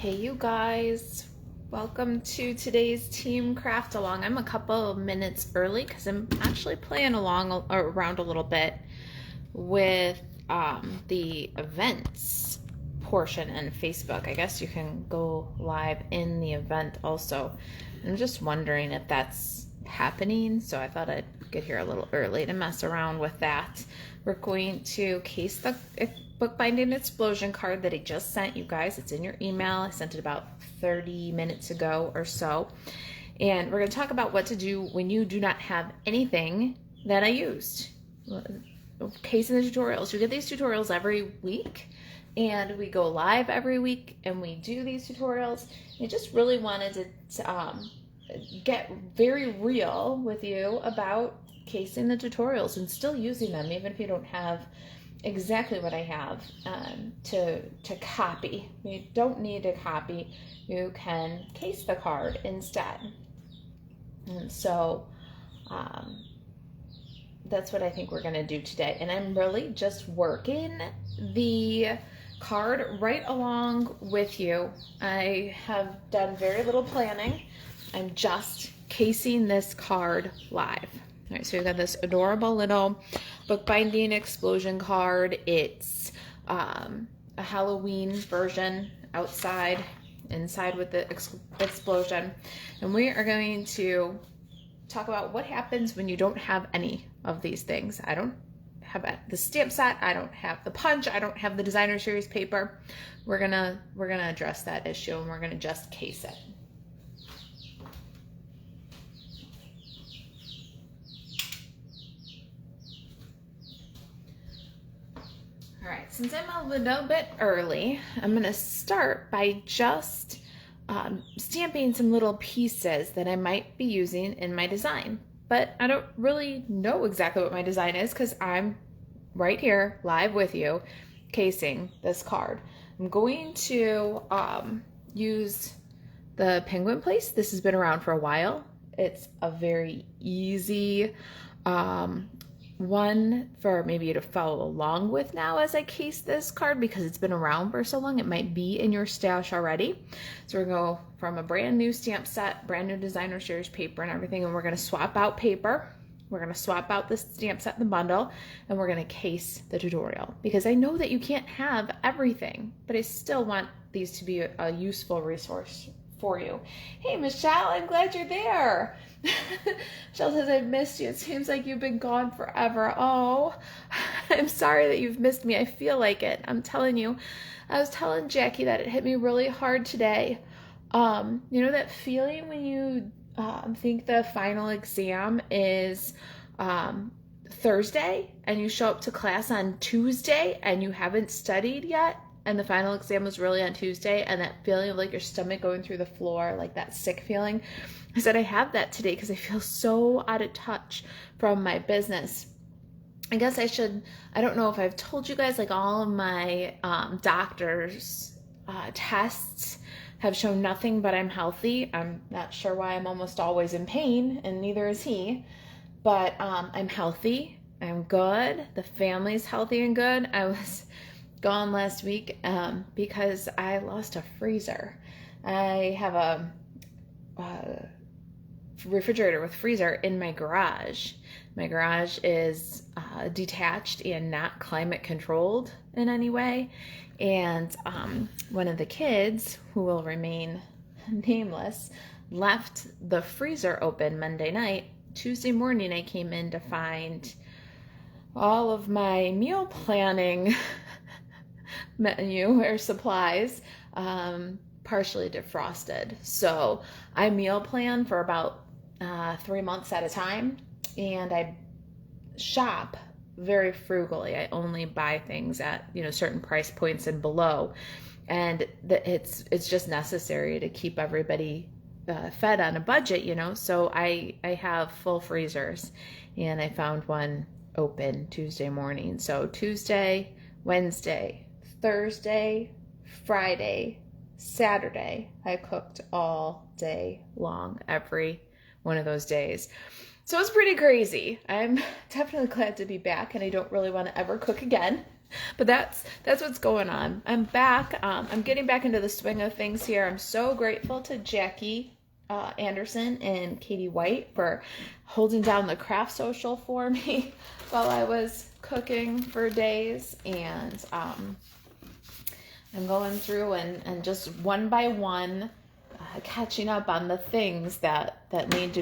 Hey, you guys. Welcome to today's team craft along. I'm a couple of minutes early because I'm actually playing around a little bit with the events portion in Facebook. I guess you can go live in the event also. I'm just wondering if that's happening, so I thought I'd get here a little early to mess around with that. We're going to case the bookbinding explosion card that I just sent you guys. It's in your email. I sent it about 30 minutes ago or so. And we're going to talk about what to do when you do not have anything that I used. Casing the tutorials. You get these tutorials every week, and we go live every week, and we do these tutorials. I just really wanted to get very real with you about casing the tutorials and still using them, even if you don't have exactly what I have to copy. You don't need to copy. You can case the card instead. And so that's what I think we're going to do today. And I'm really just working the card right along with you. I have done very little planning. I'm just casing this card live. All right, so we've got this adorable little bookbinding explosion card. It's a Halloween version outside, inside with the explosion. And we are going to talk about what happens when you don't have any of these things. I don't have the stamp set. I don't have the punch. I don't have the designer series paper. We're gonna address that issue, and we're gonna just case it. All right, since I'm a little bit early, I'm going to start by just stamping some little pieces that I might be using in my design. But I don't really know exactly what my design is because I'm right here live with you casing this card. I'm going to use the Penguin Place. This has been around for a while. It's a very easy one for maybe you to follow along with now as I case this card because it's been around for so long. It might be in your stash already. So we're going to go from a brand new stamp set, brand new designer series paper and everything, and we're going to swap out paper. We're going to swap out the stamp set in the bundle, and we're going to case the tutorial because I know that you can't have everything, but I still want these to be a useful resource for you. Hey, Michelle, I'm glad you're there. Michelle says, I've missed you. It seems like you've been gone forever. Oh, I'm sorry that you've missed me. I feel like it. I'm telling you. I was telling Jackie that it hit me really hard today. You know that feeling when you think the final exam is Thursday and you show up to class on Tuesday and you haven't studied yet? And the final exam was really on Tuesday, and that feeling of like your stomach going through the floor, like that sick feeling. I said I have that today because I feel so out of touch from my business. I guess I don't know if I've told you guys, like all of my doctor's tests have shown nothing but I'm healthy. I'm not sure why I'm almost always in pain, and neither is he, but I'm healthy. I'm good. The family's healthy and good. I was gone last week because I lost a freezer. I have a refrigerator with freezer in my garage. My garage is detached and not climate controlled in any way. And one of the kids, who will remain nameless, left the freezer open Monday night. Tuesday morning I came in to find all of my meal planning menu or supplies partially defrosted. So I meal plan for about 3 months at a time, and I shop very frugally. I only buy things at certain price points and below, and it's just necessary to keep everybody fed on a budget, so I have full freezers, and I found one open Tuesday morning. So Tuesday, Wednesday, Thursday, Friday, Saturday, I cooked all day long, every one of those days. So it's pretty crazy. I'm definitely glad to be back, and I don't really want to ever cook again. But that's what's going on. I'm back. I'm getting back into the swing of things here. I'm so grateful to Jackie Anderson and Katie White for holding down the craft social for me while I was cooking for days. And I'm going through and just one by one catching up on the things that need to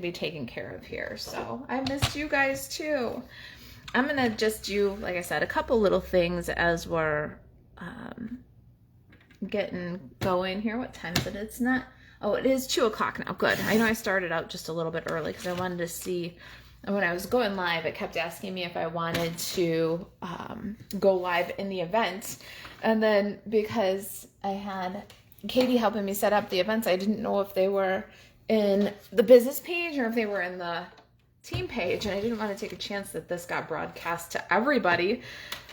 be taken care of here. So I missed you guys too. I'm gonna just do, like I said, a couple little things as we're getting going here. What time is it? It's not. Oh, it is 2 o'clock now. Good. I know I started out just a little bit early because I wanted to see. And when I was going live, it kept asking me if I wanted to go live in the event. And then because I had Katie helping me set up the events, I didn't know if they were in the business page or if they were in the team page. And I didn't want to take a chance that this got broadcast to everybody.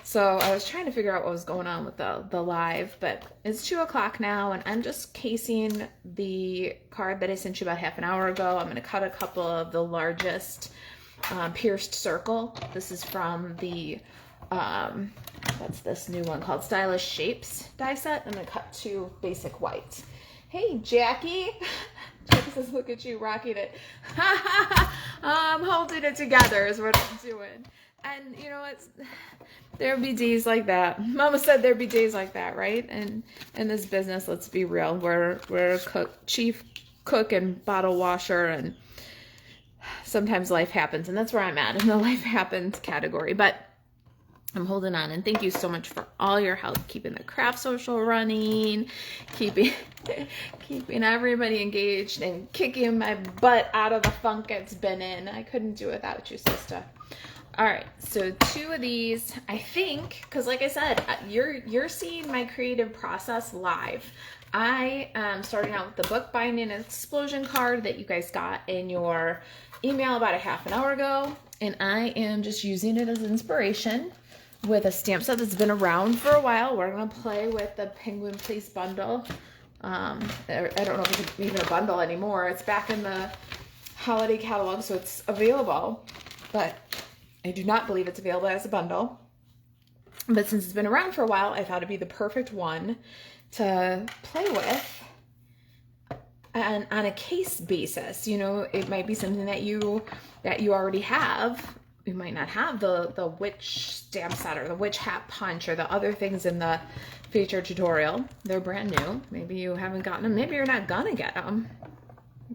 So I was trying to figure out what was going on with the live, but it's 2 o'clock now and I'm just casing the card that I sent you about half an hour ago. I'm going to cut a couple of the largest pierced circle. This is from the, what's this new one called? Stylish Shapes die set. I'm going to cut 2 basic whites. Hey, Jackie. Jackie says, look at you rocking it. I'm holding it together is what I'm doing. And you know what? There'll be days like that. Mama said there'd be days like that, right? And in this business, let's be real. We're chief cook and bottle washer, and sometimes life happens, and that's where I'm at in the life happens category. But I'm holding on, and thank you so much for all your help keeping the craft social running, keeping everybody engaged, and kicking my butt out of the funk it's been in. I couldn't do it without you, sister. All right, so 2 of these, I think, because like I said, you're seeing my creative process live. I am starting out with the book binding explosion card that you guys got in your email about a half an hour ago, and I am just using it as inspiration with a stamp set that's been around for a while. We're gonna play with the Penguin Place bundle. I don't know if it's even a bundle anymore. It's back in the holiday catalog, so it's available, but I do not believe it's available as a bundle. But since it's been around for a while, I thought it'd be the perfect one to play with and on a case basis. You know, it might be something that you already have. You might not have the witch stamp set or the witch hat punch or the other things in the feature tutorial. They're brand new. Maybe you haven't gotten them. Maybe you're not gonna get them.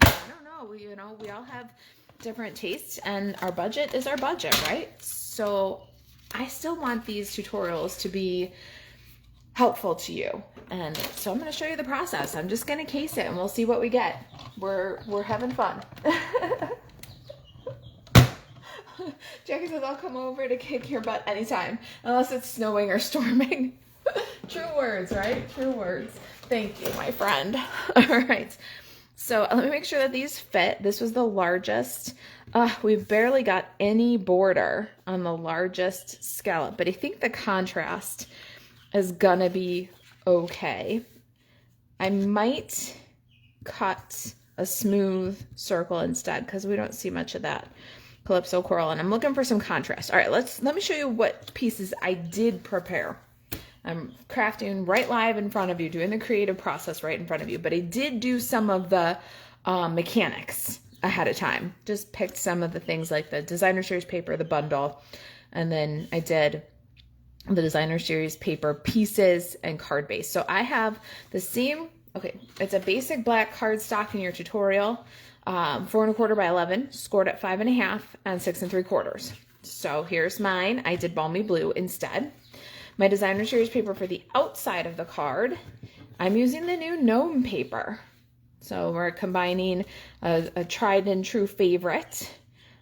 I don't know. You know, we all have different tastes, and our budget is our budget, right? So I still want these tutorials to be helpful to you, and so I'm going to show you the process. I'm just going to case it and we'll see what we get. We're having fun. Jackie says, I'll come over to kick your butt anytime, unless it's snowing or storming. True words, right? True words. Thank you, my friend. All right. So let me make sure that these fit. This was the largest. We've barely got any border on the largest scallop, but I think the contrast is gonna be okay. I might cut a smooth circle instead because we don't see much of that Calypso coral, and I'm looking for some contrast. All right, let me show you what pieces I did prepare. I'm crafting right live in front of you, doing the creative process right in front of you. But I did do some of the mechanics ahead of time. Just picked some of the things like the Designer Series paper, the bundle, and then I did the Designer Series paper pieces and card base. So I have the same, okay, it's a basic black cardstock in your tutorial, 4 1/4 by 11, scored at 5 1/2 and 6 3/4. So here's mine. I did balmy blue instead. My Designer Series paper for the outside of the card, I'm using the new gnome paper. So we're combining a tried and true favorite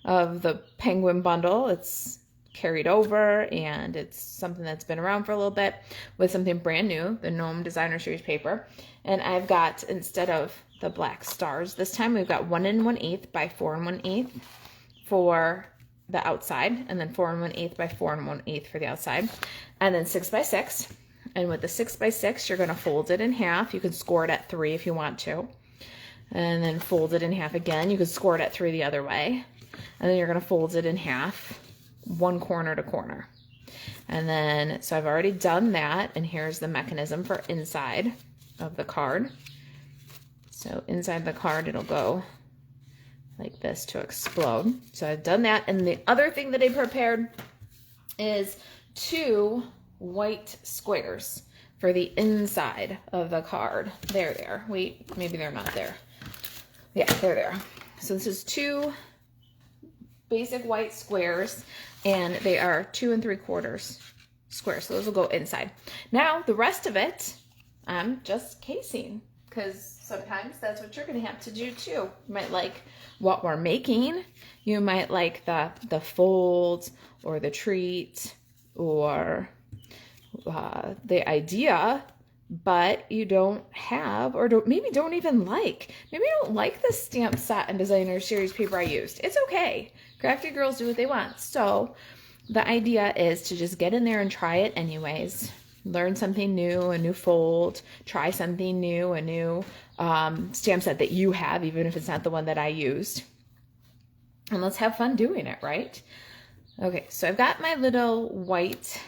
of the Penguin bundle. It's carried over and it's something that's been around for a little bit with something brand new, the Gnome Designer Series paper. And I've got, instead of the black stars, this time we've got 1 1/8 by 4 1/8 for the outside, and then 4 1/8 by 4 1/8 for the outside, and then 6 by 6. And with the 6 by 6, you're going to fold it in half. You can score it at 3 if you want to, and then fold it in half again. You could score it at 3 the other way, and then you're going to fold it in half, one corner to corner. And then, so I've already done that, and here's the mechanism for inside of the card. So inside the card, it'll go like this to explode. So I've done that. And the other thing that I prepared is 2 white squares for the inside of the card. There. Wait, maybe they're not there. Yeah, there. So this is 2 basic white squares, and they are 2 3/4 squares. So those will go inside. Now the rest of it, I'm just casing, because sometimes that's what you're going to have to do too. You might like what we're making. You might like the fold or the treat or the idea, but you don't have, or maybe don't even like. Maybe you don't like the Stamp Set and Designer Series paper I used. It's okay. Crafty girls do what they want. So the idea is to just get in there and try it anyways. Learn something new, a new fold, try something new, a new stamp set that you have, even if it's not the one that I used. And let's have fun doing it, right? Okay, so I've got my little white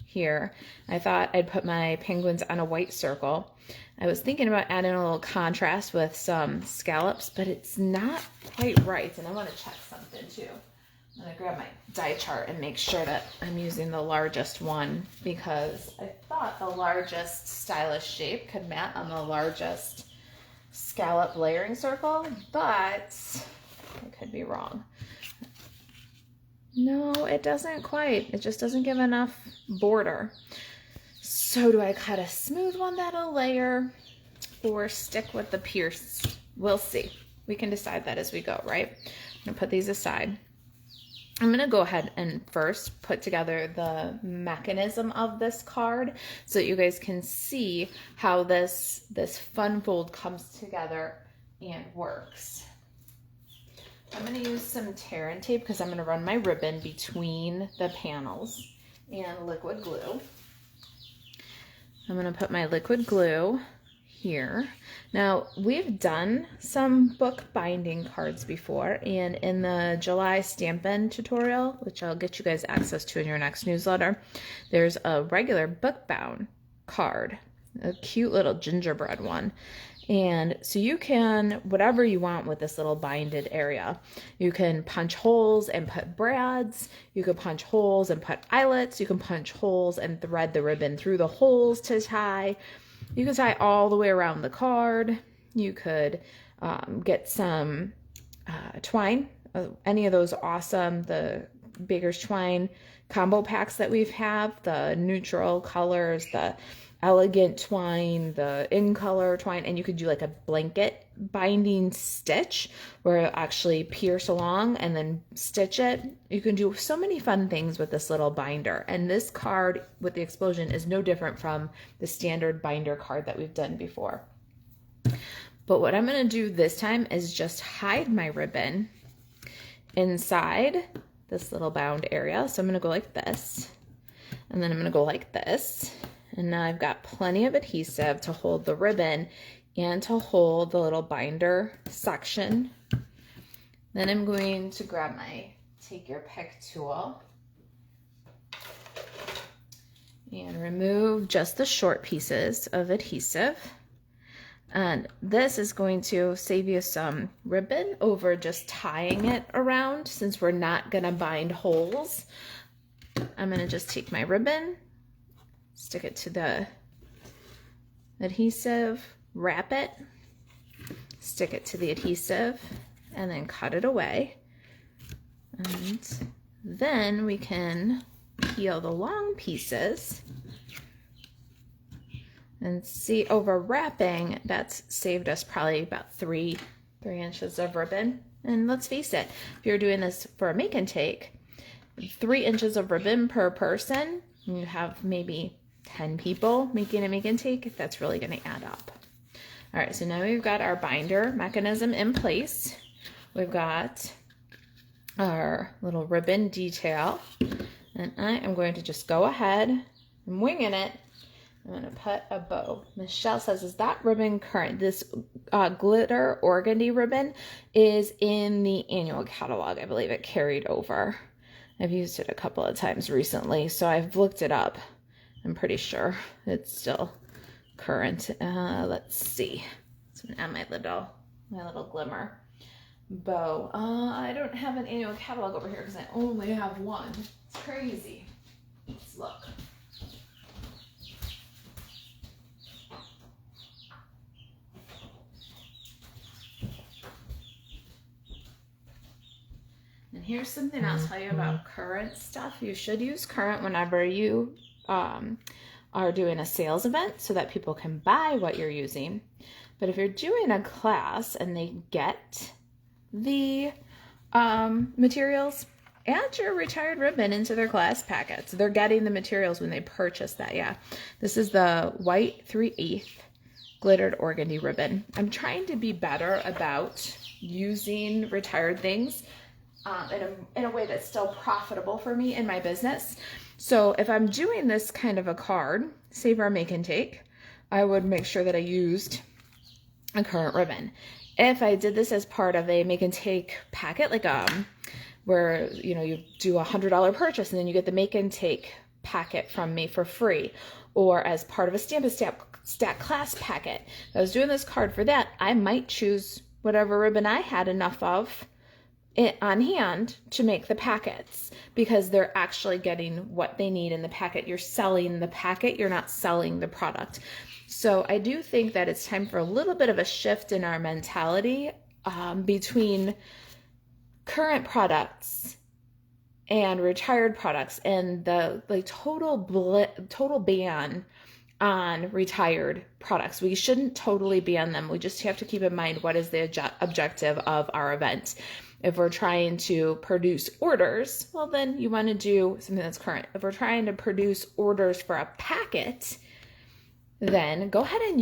here. I thought I'd put my penguins on a white circle. I was thinking about adding a little contrast with some scallops, but it's not quite right. And I want to check something too. I'm going to grab my die chart and make sure that I'm using the largest one, because I thought the largest stylish shape could mat on the largest scallop layering circle, but I could be wrong. No, it doesn't quite. It just doesn't give enough border. So do I cut a smooth one that'll layer or stick with the pierced? We'll see. We can decide that as we go, right? I'm going to put these aside. I'm going to go ahead and first put together the mechanism of this card so that you guys can see how this fun fold comes together and works. I'm going to use some tear and tape because I'm going to run my ribbon between the panels and liquid glue. I'm going to put my liquid glue here. Now, we've done some book binding cards before, and in the July Stampin' tutorial, which I'll get you guys access to in your next newsletter, there's a regular book bound card, a cute little gingerbread one. And so you can, whatever you want with this little binded area. You can punch holes and put brads. You can punch holes and put eyelets. You can punch holes and thread the ribbon through the holes to tie. You can tie all the way around the card. You could get some twine, any of those awesome, the Baker's Twine combo packs that we've have, the neutral colors, the elegant twine, the in color twine, and you could do like a blanket binding stitch where it'll actually pierce along and then stitch it. You can do so many fun things with this little binder, and this card with the explosion is no different from the standard binder card that we've done before. But what I'm going to do this time is just hide my ribbon inside this little bound area. So I'm going to go like this, and then I'm going to go like this. And now I've got plenty of adhesive to hold the ribbon and to hold the little binder section. Then I'm going to grab my take your pick tool and remove just the short pieces of adhesive. And this is going to save you some ribbon over just tying it around, since we're not going to bind holes. I'm going to just take my ribbon, stick it to the adhesive, wrap it, stick it to the adhesive, and then cut it away. And then we can peel the long pieces. And see, over wrapping, that's saved us probably about 3 inches of ribbon. And let's face it, if you're doing this for a make and take, 3 inches of ribbon per person, you have maybe 10 people making a make and take, that's really going to add up. All right, so now we've got our binder mechanism in place. We've got our little ribbon detail, and I am going to just go ahead and winging it. I'm going to put a bow. Michelle says, is that ribbon current? This glitter organdy ribbon is in the annual catalog. I believe it carried over. I've used it a couple of times recently, so I've looked it up. I'm pretty sure it's still current. Let's see. It's on my little glimmer bow. I don't have an annual catalog over here because I only have one. It's crazy. Let's look. And here's something I'll tell you about current stuff. You should use current whenever you are doing a sales event so that people can buy what you're using. But if you're doing a class and they get the materials, add your retired ribbon into their class packets. They're getting the materials when they purchase that. Yeah, this is the white 3/8 glittered organdy ribbon. I'm trying to be better about using retired things in a way that's still profitable for me in my business. So if I'm doing this kind of a card, Save Our Make and Take, I would make sure that I used a current ribbon. If I did this as part of a make and take packet, like where you do a $100 purchase and then you get the make and take packet from me for free, or as part of a Stack class packet, if I was doing this card for that, I might choose whatever ribbon I had enough of on hand to make the packets, because they're actually getting what they need in the packet. You're selling the packet, you're not selling the product. So I do think that it's time for a little bit of a shift in our mentality between current products and retired products, and the total ban on retired products. We shouldn't totally ban them. We just have to keep in mind what is the objective of our event. If we're trying to produce orders, well, then you want to do something that's current. If we're trying to produce orders for a packet, then go ahead and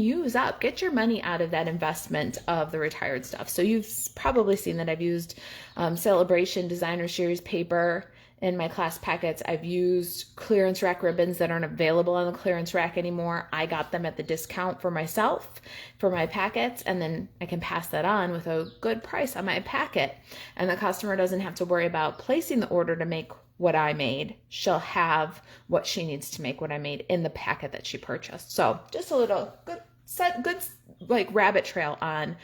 get your money out of that investment of the retired stuff. So you've probably seen that I've used Celebration Designer Series paper in my class packets. I've used clearance rack ribbons that aren't available on the clearance rack anymore. I got them at the discount for myself for my packets, and then I can pass that on with a good price on my packet. And the customer doesn't have to worry about placing the order to make what I made. She'll have what she needs to make what I made in the packet that she purchased. So just a little good like rabbit trail on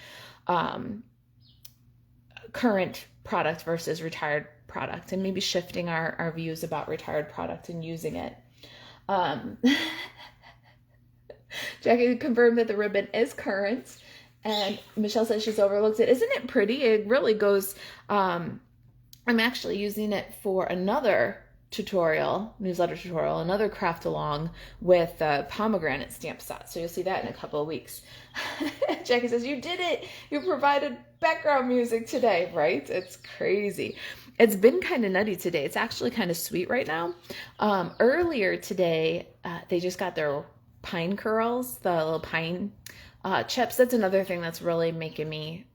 current product versus retired product, and maybe shifting our views about retired product and using it. Jackie confirmed that the ribbon is current, and Michelle says she's overlooked it. Isn't it pretty? It really goes, I'm actually using it for another newsletter tutorial, another craft along with the pomegranate stamp set. So you'll see that in a couple of weeks. Jackie says, you did it. You provided background music today, right? It's crazy. It's been kind of nutty today. It's actually kind of sweet right now. Earlier today, they just got their pine curls, the little pine chips. That's another thing that's really making me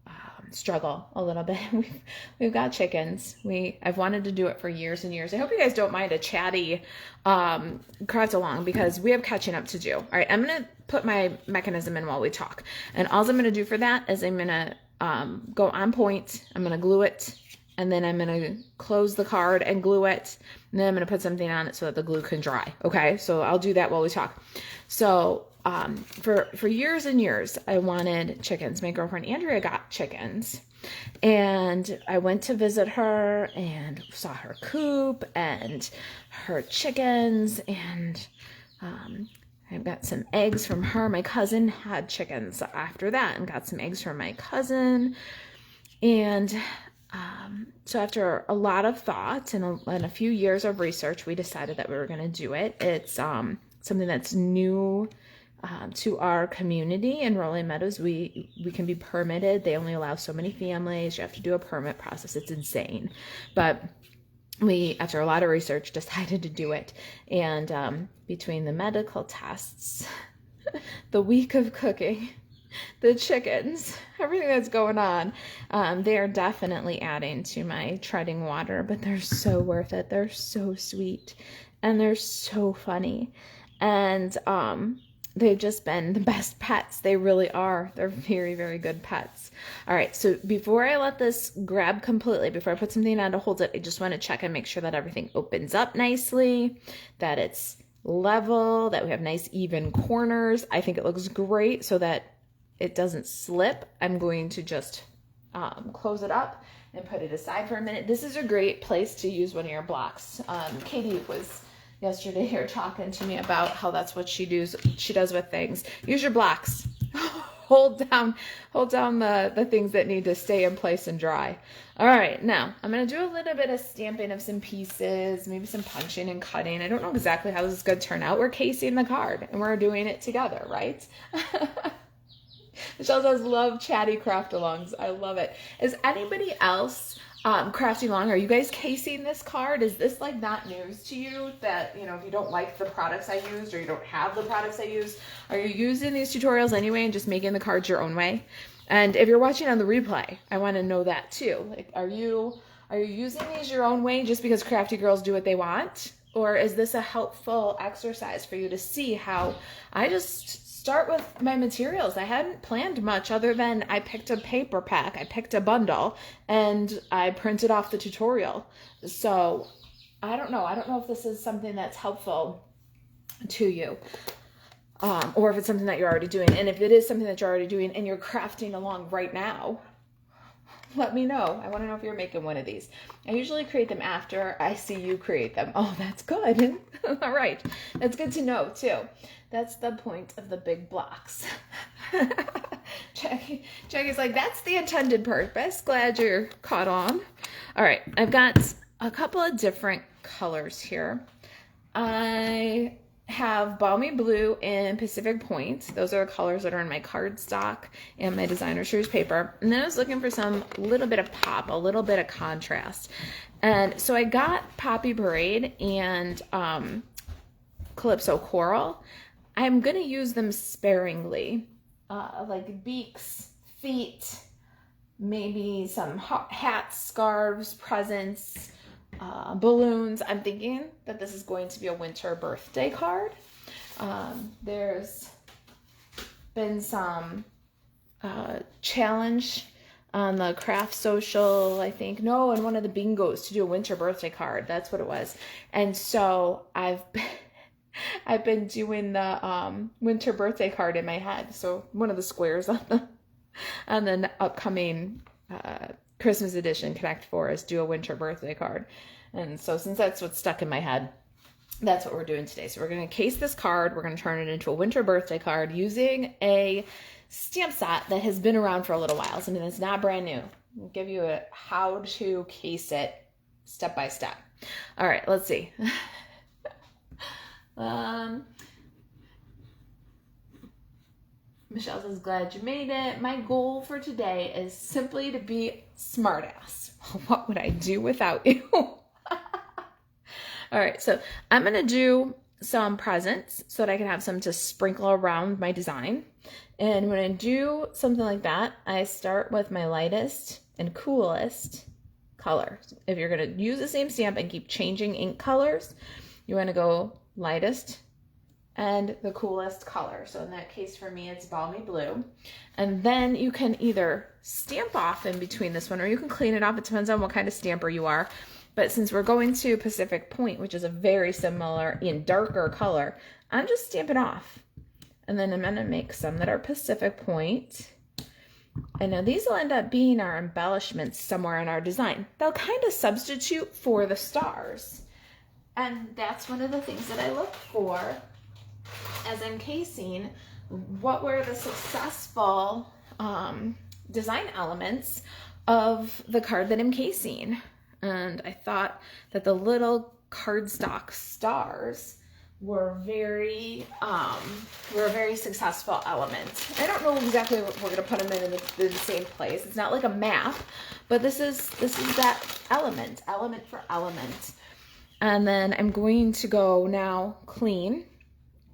struggle a little bit. We've got chickens. I've wanted to do it for years and years. I hope you guys don't mind a chatty craft along, because we have catching up to do. All right, I'm going to put my mechanism in while we talk. And all I'm going to do for that is I'm going to go on point. I'm going to glue it, and then I'm going to close the card and glue it. And then I'm going to put something on it so that the glue can dry. Okay, so I'll do that while we talk. So for years and years, I wanted chickens. My girlfriend Andrea got chickens, and I went to visit her and saw her coop and her chickens, and I got some eggs from her. My cousin had chickens after that, and got some eggs from my cousin. And so after a lot of thought and a few years of research, we decided that we were going to do it. It's something that's new to our community in Rolling Meadows. We can be permitted. They only allow so many families. You have to do a permit process. It's insane. But we, after a lot of research, decided to do it. And between the medical tests, the week of cooking, the chickens, everything that's going on, they are definitely adding to my treading water, but they're so worth it. They're so sweet, and they're so funny. And they've just been the best pets. They really are. They're very, very good pets. All right, so before I let this grab completely, before I put something on to hold it, I just want to check and make sure that everything opens up nicely, that it's level, that we have nice even corners. I think it looks great so that it doesn't slip. I'm going to just close it up and put it aside for a minute. This is a great place to use one of your blocks. Katie was yesterday here talking to me about how that's what she does with things. Use your blocks. hold down the things that need to stay in place and dry. All right, now I'm going to do a little bit of stamping of some pieces, maybe some punching and cutting. I don't know exactly how this is going to turn out. We're casing the card and we're doing it together, right? Michelle says, love chatty craft-alongs. I love it. Is anybody else crafting along? Are you guys casing this card? Is this like not news to you that, you know, if you don't like the products I used or you don't have the products I used, are you using these tutorials anyway and just making the cards your own way? And if you're watching on the replay, I want to know that too. Like, are you using these your own way just because crafty girls do what they want? Or is this a helpful exercise for you to see how I just start with my materials? I hadn't planned much other than I picked a paper pack, I picked a bundle, and I printed off the tutorial. So I don't know if this is something that's helpful to you, or if it's something that you're already doing. And if it is something that you're already doing and you're crafting along right now, let me know. I want to know if you're making one of these. I usually create them after I see you create them. Oh, that's good. All right. That's good to know too. That's the point of the big blocks. Jackie's like, that's the intended purpose. Glad you're caught on. All right. I've got a couple of different colors here. I have Balmy Blue and Pacific Point. Those are the colors that are in my cardstock and my designer series paper. And then I was looking for some little bit of pop, a little bit of contrast. And so I got Poppy Parade and Calypso Coral. I'm going to use them sparingly, like beaks, feet, maybe some hats, scarves, presents, balloons. I'm thinking that this is going to be a winter birthday card. There's been some challenge on the craft social, I think. No, in one of the bingos to do a winter birthday card. That's what it was. And so I've been doing the winter birthday card in my head. So one of the squares on the upcoming Christmas edition Connect 4 is do a winter birthday card. And so since that's what's stuck in my head, that's what we're doing today. So we're going to case this card. We're going to turn it into a winter birthday card using a stamp set that has been around for a little while. Something that's not brand new. I'll give you a how to case it step by step. All right, let's see. Michelle says, glad you made it. My goal for today is simply to be smartass. What would I do without you? All right, so I'm going to do some presents so that I can have some to sprinkle around my design. And when I do something like that, I start with my lightest and coolest color. If you're going to use the same stamp and keep changing ink colors, you want to go lightest and the coolest color. So in that case for me, it's Balmy Blue. And then you can either stamp off in between this one or you can clean it off. It depends on what kind of stamper you are. But since we're going to Pacific Point, which is a very similar and darker color, I'm just stamping off. And then I'm gonna make some that are Pacific Point. And now these will end up being our embellishments somewhere in our design. They'll kind of substitute for the stars. And that's one of the things that I look for as I'm casing. What were the successful design elements of the card that I'm casing? And I thought that the little cardstock stars were a very successful element. I don't know exactly what we're gonna put them in the same place. It's not like a map, but this is that element for element. And then I'm going to go now clean,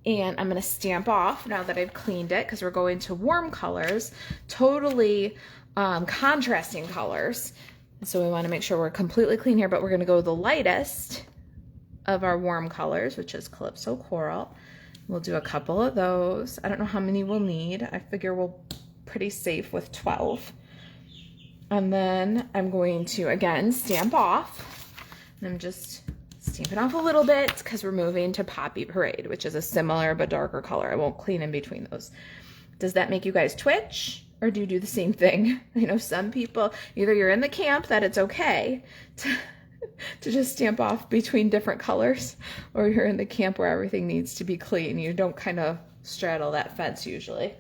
and I'm gonna stamp off now that I've cleaned it, because we're going to warm colors, totally contrasting colors. So we want to make sure we're completely clean here, but we're going to go the lightest of our warm colors, which is Calypso Coral. We'll do a couple of those. I don't know how many we'll need. I figure we'll pretty safe with 12. And then I'm going to, again, stamp off. And I'm just stamping off a little bit because we're moving to Poppy Parade, which is a similar but darker color. I won't clean in between those. Does that make you guys twitch? Or do you do the same thing? I know some people, either you're in the camp that it's okay to just stamp off between different colors, or you're in the camp where everything needs to be clean. You don't kind of straddle that fence usually.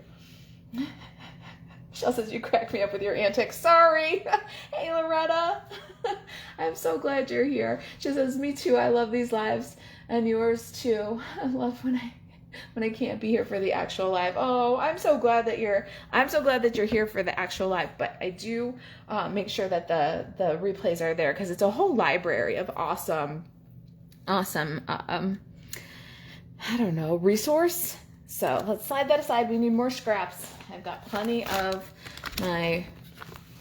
Michelle says you crack me up with your antics. Sorry. Hey, Loretta. I'm so glad you're here. She says, me too. I love these lives, and yours too. I love when I can't be here for the actual live. Oh, I'm so glad that you're here for the actual live. But I do make sure that the replays are there because it's a whole library of awesome, I don't know, resource. So let's slide that aside. We need more scraps. I've got plenty of my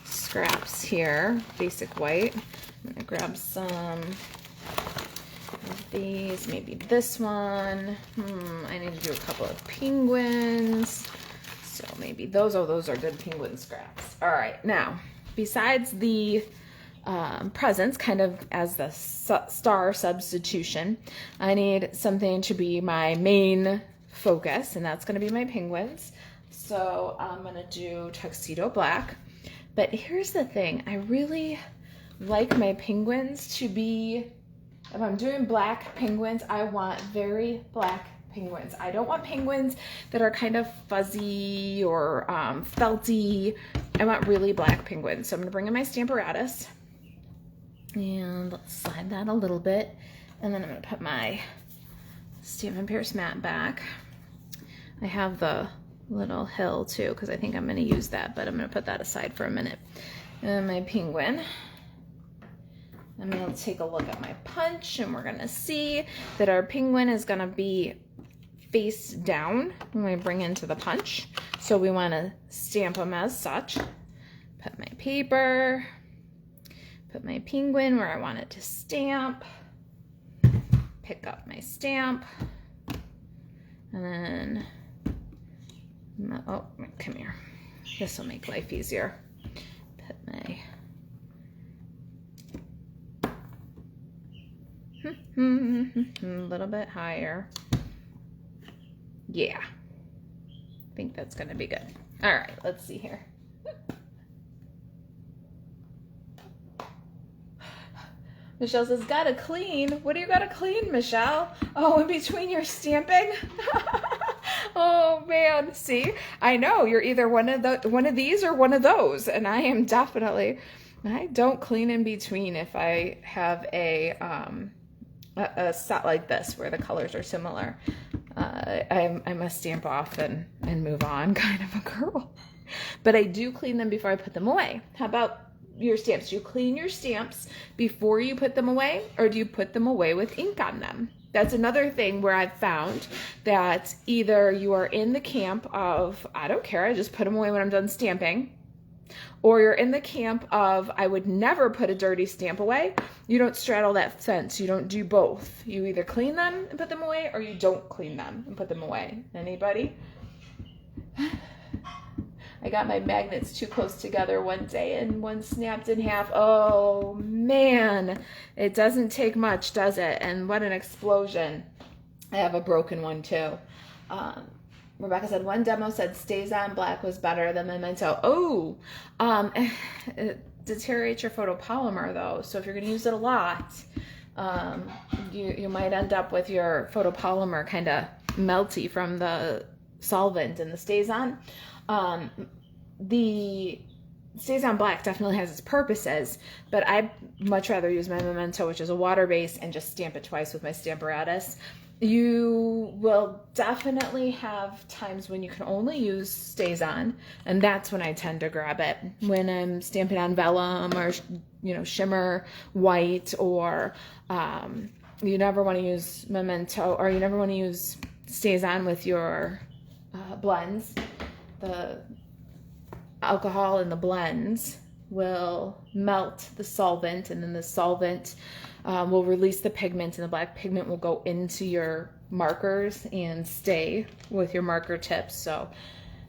scraps here. Basic white. I'm gonna grab some of these, maybe this one. I need to do a couple of penguins. So maybe those are good penguin scraps. All right, now, besides the presents, kind of as the star substitution, I need something to be my main focus, and that's going to be my penguins. So I'm going to do tuxedo black. But here's the thing, I really like my penguins to be, if I'm doing black penguins, I want very black penguins. I don't want penguins that are kind of fuzzy or felty. I want really black penguins. So I'm going to bring in my Stamparatus, and let's slide that a little bit. And then I'm going to put my Stampin' Pierce mat back. I have the little hill too, because I think I'm going to use that, but I'm going to put that aside for a minute. And my penguin. I'm going to take a look at my punch, and we're going to see that our penguin is going to be face down when we bring into the punch. So we want to stamp them as such. Put my paper, put my penguin where I want it to stamp, pick up my stamp, and then, oh, come here. This will make life easier. Put my a little bit higher. Yeah, I think that's gonna be good. All right, let's see here. Michelle says, gotta clean. What do you gotta clean, Michelle? Oh, in between your stamping? Oh man, see, I know you're either one of these or one of those, and I am definitely, I don't clean in between if I have a set like this where the colors are similar. I'm a stamp off and move on kind of a girl. But I do clean them before I put them away. How about your stamps? Do you clean your stamps before you put them away, or do you put them away with ink on them? That's another thing where I've found that either you are in the camp of, I don't care, I just put them away when I'm done stamping, or you're in the camp of, I would never put a dirty stamp away. You don't straddle that fence. You don't do both. You either clean them and put them away, or you don't clean them and put them away. Anybody? I got my magnets too close together one day and one snapped in half. Oh man, it doesn't take much, does it? And what an explosion. I have a broken one too. Rebecca said, one demo said StazOn black was better than Memento. Oh, it deteriorates your photopolymer though. So if you're going to use it a lot, you might end up with your photopolymer kind of melty from the solvent in the StazOn. The StazOn black definitely has its purposes, but I'd much rather use my Memento, which is a water base, and just stamp it twice with my Stamparatus. You will definitely have times when you can only use StazOn, and that's when I tend to grab it. When I'm stamping on vellum or, shimmer white, or you never want to use Memento, or you never want to use StazOn with your blends. The alcohol in the blends will melt the solvent, and then the solvent will release the pigment, and the black pigment will go into your markers and stay with your marker tips. So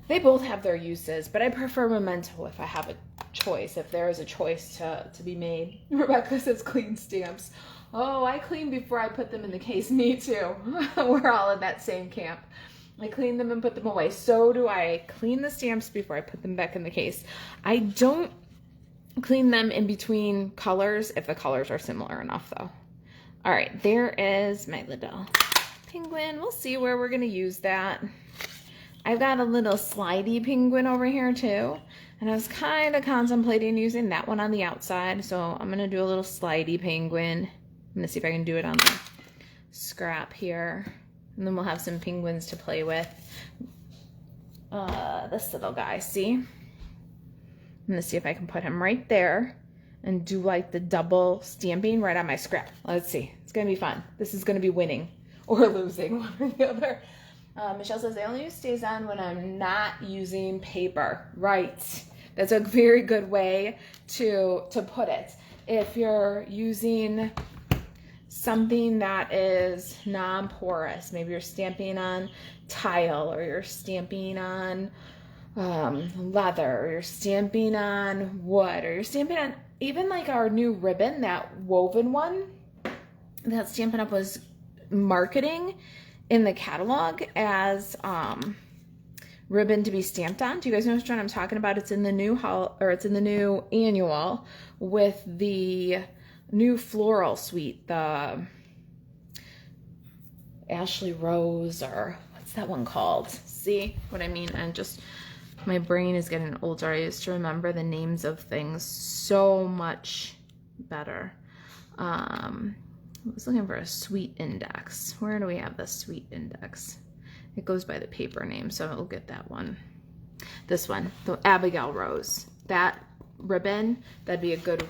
they both have their uses, but I prefer Memento if I have a choice, if there is a choice to be made. Rebecca says clean stamps. Oh, I clean before I put them in the case. Me too. We're all in that same camp. I clean them and put them away. So do I clean the stamps before I put them back in the case. I don't clean them in between colors if the colors are similar enough though. All right, there is my little penguin. We'll see where we're gonna use that. I've got a little slidey penguin over here too. And I was kind of contemplating using that one on the outside. So I'm gonna do a little slidey penguin. I'm gonna see if I can do it on the scrap here. And then we'll have some penguins to play with. This little guy, see? I'm gonna see if I can put him right there and do like the double stamping right on my scrap. Let's see, it's gonna be fun. This is gonna be winning or losing, one or the other. Michelle says, I only use StazOn when I'm not using paper. Right, that's a very good way to put it. If you're using something that is non-porous, maybe you're stamping on tile, or you're stamping on leather, or you're stamping on wood, or you're stamping on even like our new ribbon, that woven one that Stampin' Up! Was marketing in the catalog as ribbon to be stamped on. Do you guys know which one I'm talking about? It's in the new it's in the new annual with the new floral suite, the Ashley Rose, or what's that one called? See what I mean? I'm just, my brain is getting older. I used to remember the names of things so much better. I was looking for a suite index. Where do we have the suite index? It goes by the paper name, so I'll get that one. This one, the Abigail Rose. That ribbon, that'd be a good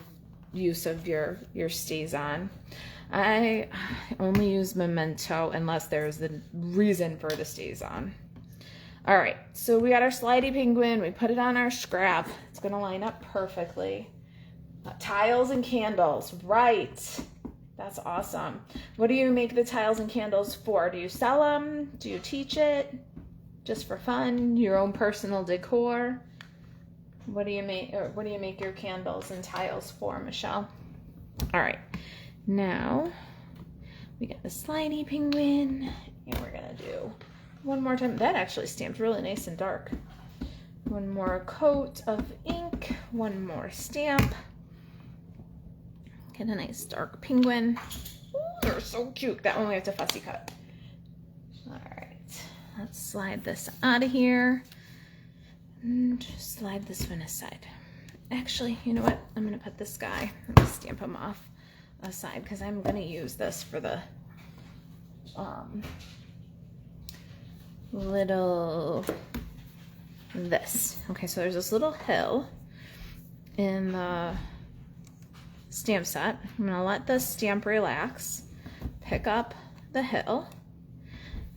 use of your StazOn. I only use Memento unless there's the reason for the StazOn. All right, so we got our slidey penguin. We put it on our scrap. It's gonna line up perfectly. Tiles and candles, right. That's awesome. What do you make the tiles and candles for? Do you sell them? Do you teach it? Just for fun? Your own personal decor? What do you make, or what do you make your candles and tiles for, Michelle? All right, now we got the slidey penguin, and we're gonna do one more time. That actually stamped really nice and dark. One more coat of ink, one more stamp. Get a nice dark penguin. Ooh, they're so cute. That one we have to fussy cut. All right, let's slide this out of here. And just slide this one aside. Actually, you know what? I'm gonna put this guy, I'm gonna stamp him off aside because I'm gonna use this for the this. Okay, so there's this little hill in the stamp set. I'm gonna let the stamp relax, pick up the hill.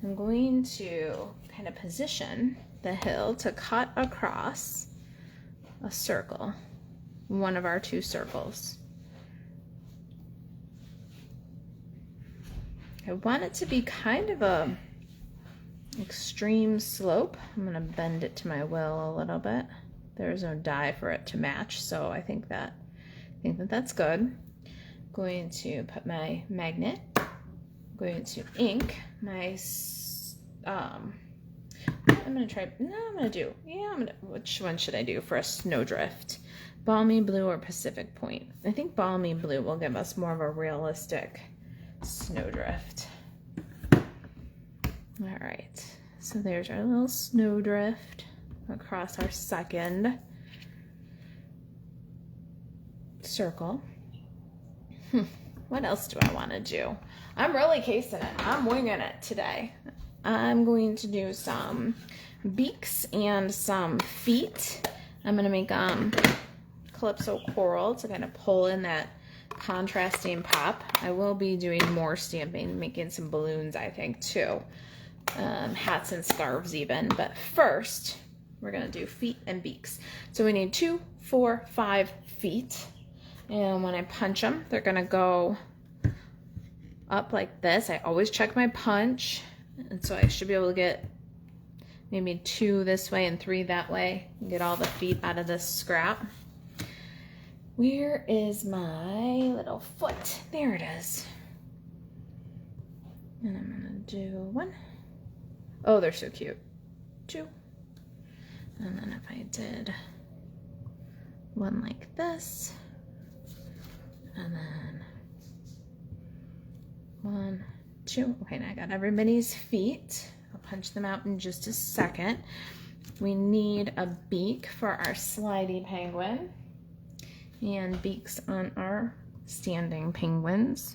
I'm going to kind of position the hill to cut across a circle, one of our two circles. I want it to be kind of a extreme slope. I'm gonna bend it to my will a little bit. There's no die for it to match, so I think that that's good. I'm going to put my magnet. I'm going to ink my which one should I do for a snowdrift? Balmy Blue or Pacific Point? I think Balmy Blue will give us more of a realistic snowdrift. All right, so there's our little snowdrift across our second circle. What else do I want to do? I'm really casing it. I'm winging it today. I'm going to do some beaks and some feet. I'm going to make Calypso Coral to kind of pull in that contrasting pop. I will be doing more stamping, making some balloons, I think, too. Hats and scarves even. But first, we're going to do feet and beaks. So we need 2, 4, 5 feet. And when I punch them, they're going to go up like this. I always check my punch. And so I should be able to get maybe 2 this way and 3 that way and get all the feet out of this scrap. Where is my little foot? There it is. And I'm gonna do 1. Oh, they're so cute. 2. And then if I did 1 like this, and then 1, 2. Okay, now I got everybody's feet. I'll punch them out in just a second. We need a beak for our slidey penguin and beaks on our standing penguins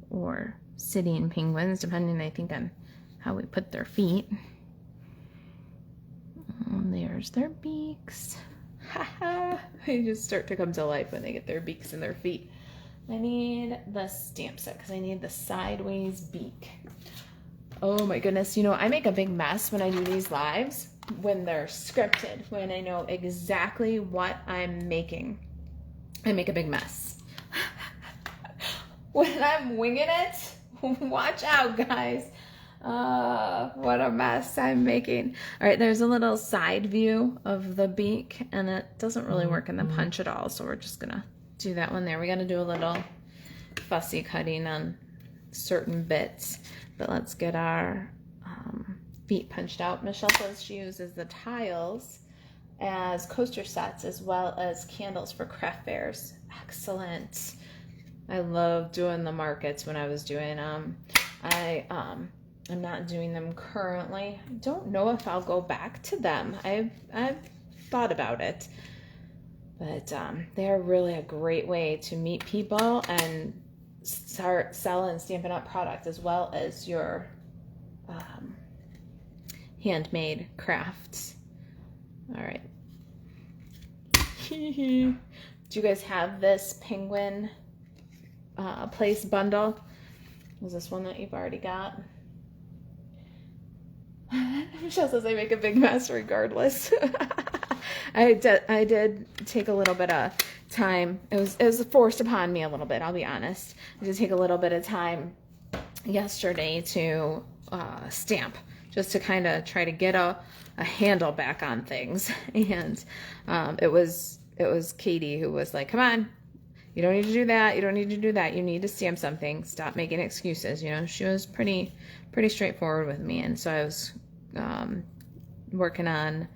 or sitting penguins, depending, I think, on how we put their feet. There's their beaks. Haha! They just start to come to life when they get their beaks in their feet. I need the stamp set because I need the sideways beak. Oh my goodness, you know, I make a big mess when I do these lives when they're scripted, when I know exactly what I'm making. I make a big mess. When I'm winging it, watch out, guys. What a mess I'm making. All right, there's a little side view of the beak, and it doesn't really work in the punch at all, so we're just gonna do that one there. We gotta do a little fussy cutting on certain bits, but let's get our feet punched out. Michelle says she uses the tiles as coaster sets as well as candles for craft fairs. Excellent. I love doing the markets when I was doing them. I'm not doing them currently. I don't know if I'll go back to them. I've thought about it, but they are really a great way to meet people and start selling Stampin' Up! Product as well as your handmade crafts. All right. Do you guys have this penguin place bundle? Is this one that you've already got? Michelle says I make a big mess regardless. I did take a little bit of time. It was forced upon me a little bit, I'll be honest. I did take a little bit of time yesterday to stamp, just to kind of try to get a handle back on things. And it was Katie who was like, come on, you don't need to do that. You don't need to do that. You need to stamp something. Stop making excuses. You know, she was pretty straightforward with me. And so I was working on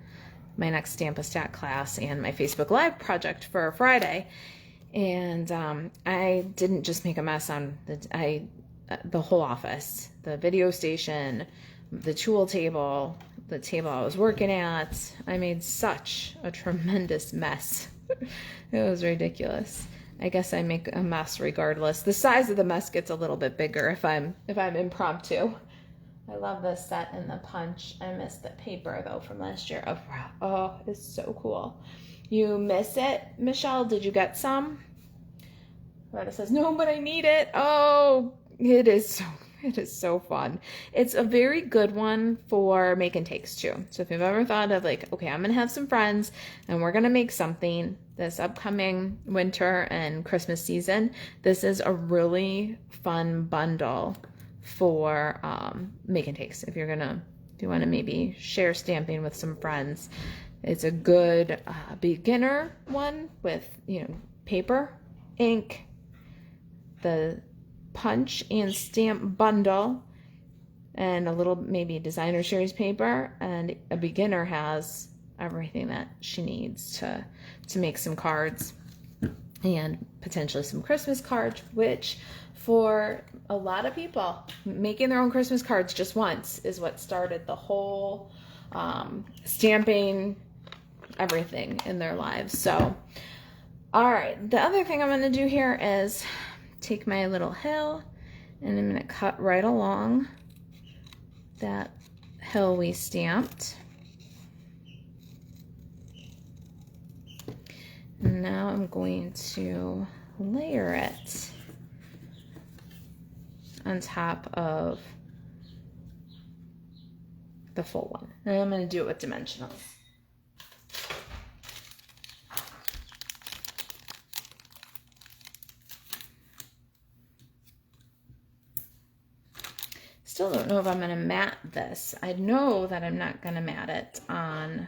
my next Stamp-A-Stat class and my Facebook Live project for Friday. And I didn't just make a mess on the whole office, the video station, the tool table, the table I was working at. I made such a tremendous mess. It was ridiculous. I guess I make a mess regardless. The size of the mess gets a little bit bigger if I'm impromptu. I love this set and the punch. I missed the paper though from last year. Oh, it's so cool. You miss it, Michelle? Did you get some? Rhoda says, no, but I need it. Oh, it is so fun. It's a very good one for make and takes too. So if you've ever thought of like, okay, I'm gonna have some friends and we're gonna make something this upcoming winter and Christmas season, this is a really fun bundle for make and takes. If you want to maybe share stamping with some friends, it's a good beginner one with, you know, paper, ink, the punch and stamp bundle, and a little maybe designer series paper, and a beginner has everything that she needs to make some cards and potentially some Christmas cards, which for a lot of people, making their own Christmas cards just once is what started the whole stamping everything in their lives. So, all right, the other thing I'm going to do here is take my little hill and I'm going to cut right along that hill we stamped. And now I'm going to layer it on top of the full one. And I'm going to do it with dimensionals. still don't know if I'm going to mat this. I know that I'm not going to mat it on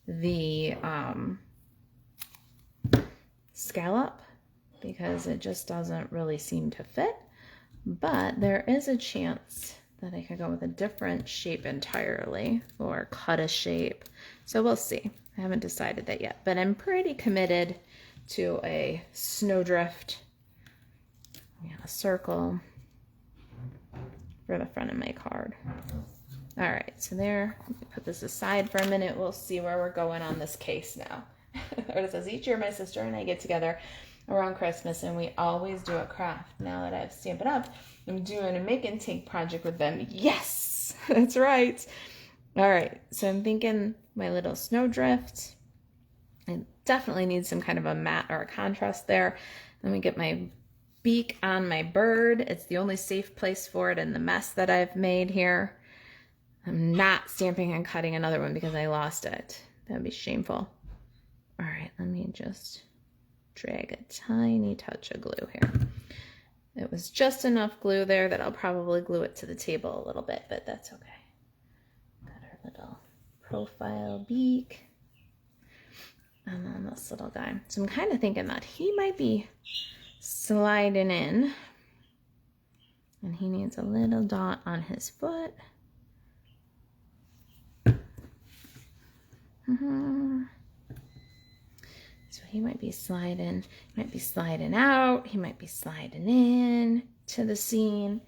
the scallop because it just doesn't really seem to fit. But there is a chance that I could go with a different shape entirely or cut a shape. So we'll see. I haven't decided that yet, but I'm pretty committed to a snowdrift. A circle for the front of my card. All right, so there, let me put this aside for a minute. We'll see where we're going on this case now. It says, each year my sister and I get together around Christmas and we always do a craft. Now that I've stamped it up, I'm doing a make and take project with them. Yes, that's right. All right, so I'm thinking my little snowdrift. I definitely need some kind of a matte or a contrast there. Let me get my beak on my bird. It's the only safe place for it in the mess that I've made here. I'm not stamping and cutting another one because I lost it. That would be shameful. All right, let me just drag a tiny touch of glue here. It was just enough glue there that I'll probably glue it to the table a little bit, but that's okay. Got our little profile beak. And then this little guy. So I'm kind of thinking that he might be sliding in. And he needs a little dot on his foot. So he might be sliding out. He might be sliding in to the scene.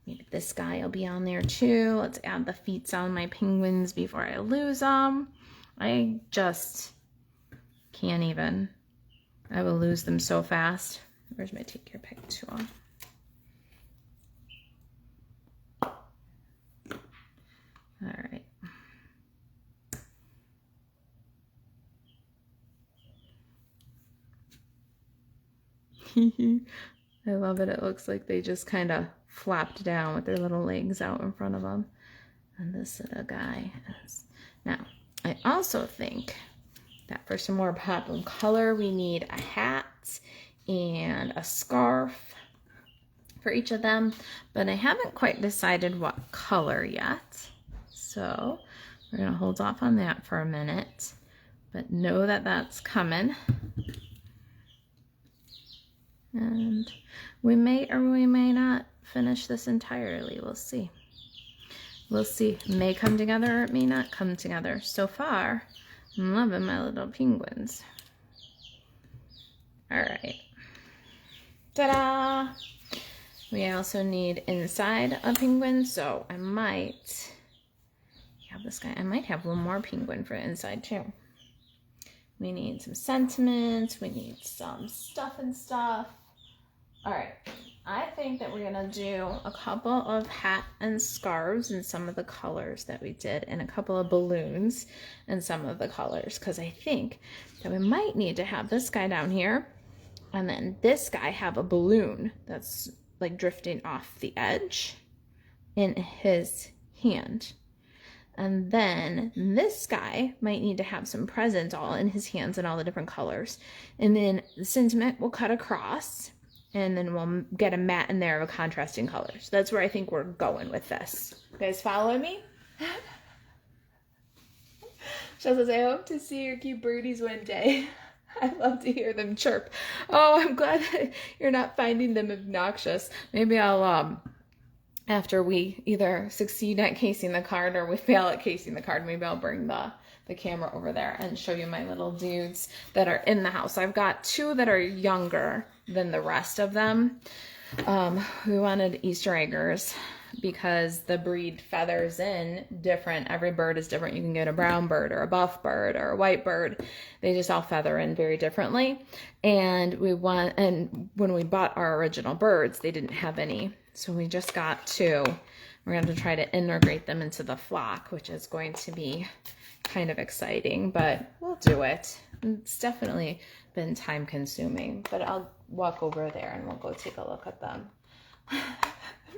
Maybe this guy will be on there too. Let's add the feet on my penguins before I lose them. I just can't even. I will lose them so fast. Where's my take your pick tool? All right. I love it. It looks like they just kind of flopped down with their little legs out in front of them. And this little guy is. Now, I also think that for some more pop of color, we need a hat and a scarf for each of them. But I haven't quite decided what color yet. So we're going to hold off on that for a minute. But know that that's coming. And we may or we may not finish this entirely. We'll see. We'll see. It may come together or it may not come together. So far, I'm loving my little penguins. All right. Ta-da! We also need inside a penguin, so I might have this guy. I might have one more penguin for inside too. We need some sentiments. We need some stuff and stuff. All right, I think that we're gonna do a couple of hat and scarves in some of the colors that we did, and a couple of balloons in some of the colors, because I think that we might need to have this guy down here, and then this guy have a balloon that's like drifting off the edge in his hand. And then this guy might need to have some presents all in his hands in all the different colors. And then the sentiment will cut across, and then we'll get a matte in there of a contrasting colors. That's where I think we're going with this. You guys follow me? Shell says, I hope to see your cute birdies one day. I love to hear them chirp. Oh, I'm glad that you're not finding them obnoxious. Maybe I'll, after we either succeed at casing the card or we fail at casing the card, maybe I'll bring the camera over there and show you my little dudes that are in the house. I've got two that are younger than the rest of them. We wanted Easter eggers because the breed feathers in different. Every bird is different. You can get a brown bird or a buff bird or a white bird. They just all feather in very differently. And when we bought our original birds, they didn't have any. So we just got two. We're going to try to integrate them into the flock, which is going to be kind of exciting, but we'll do it. It's definitely been time consuming, but I'll walk over there and we'll go take a look at them.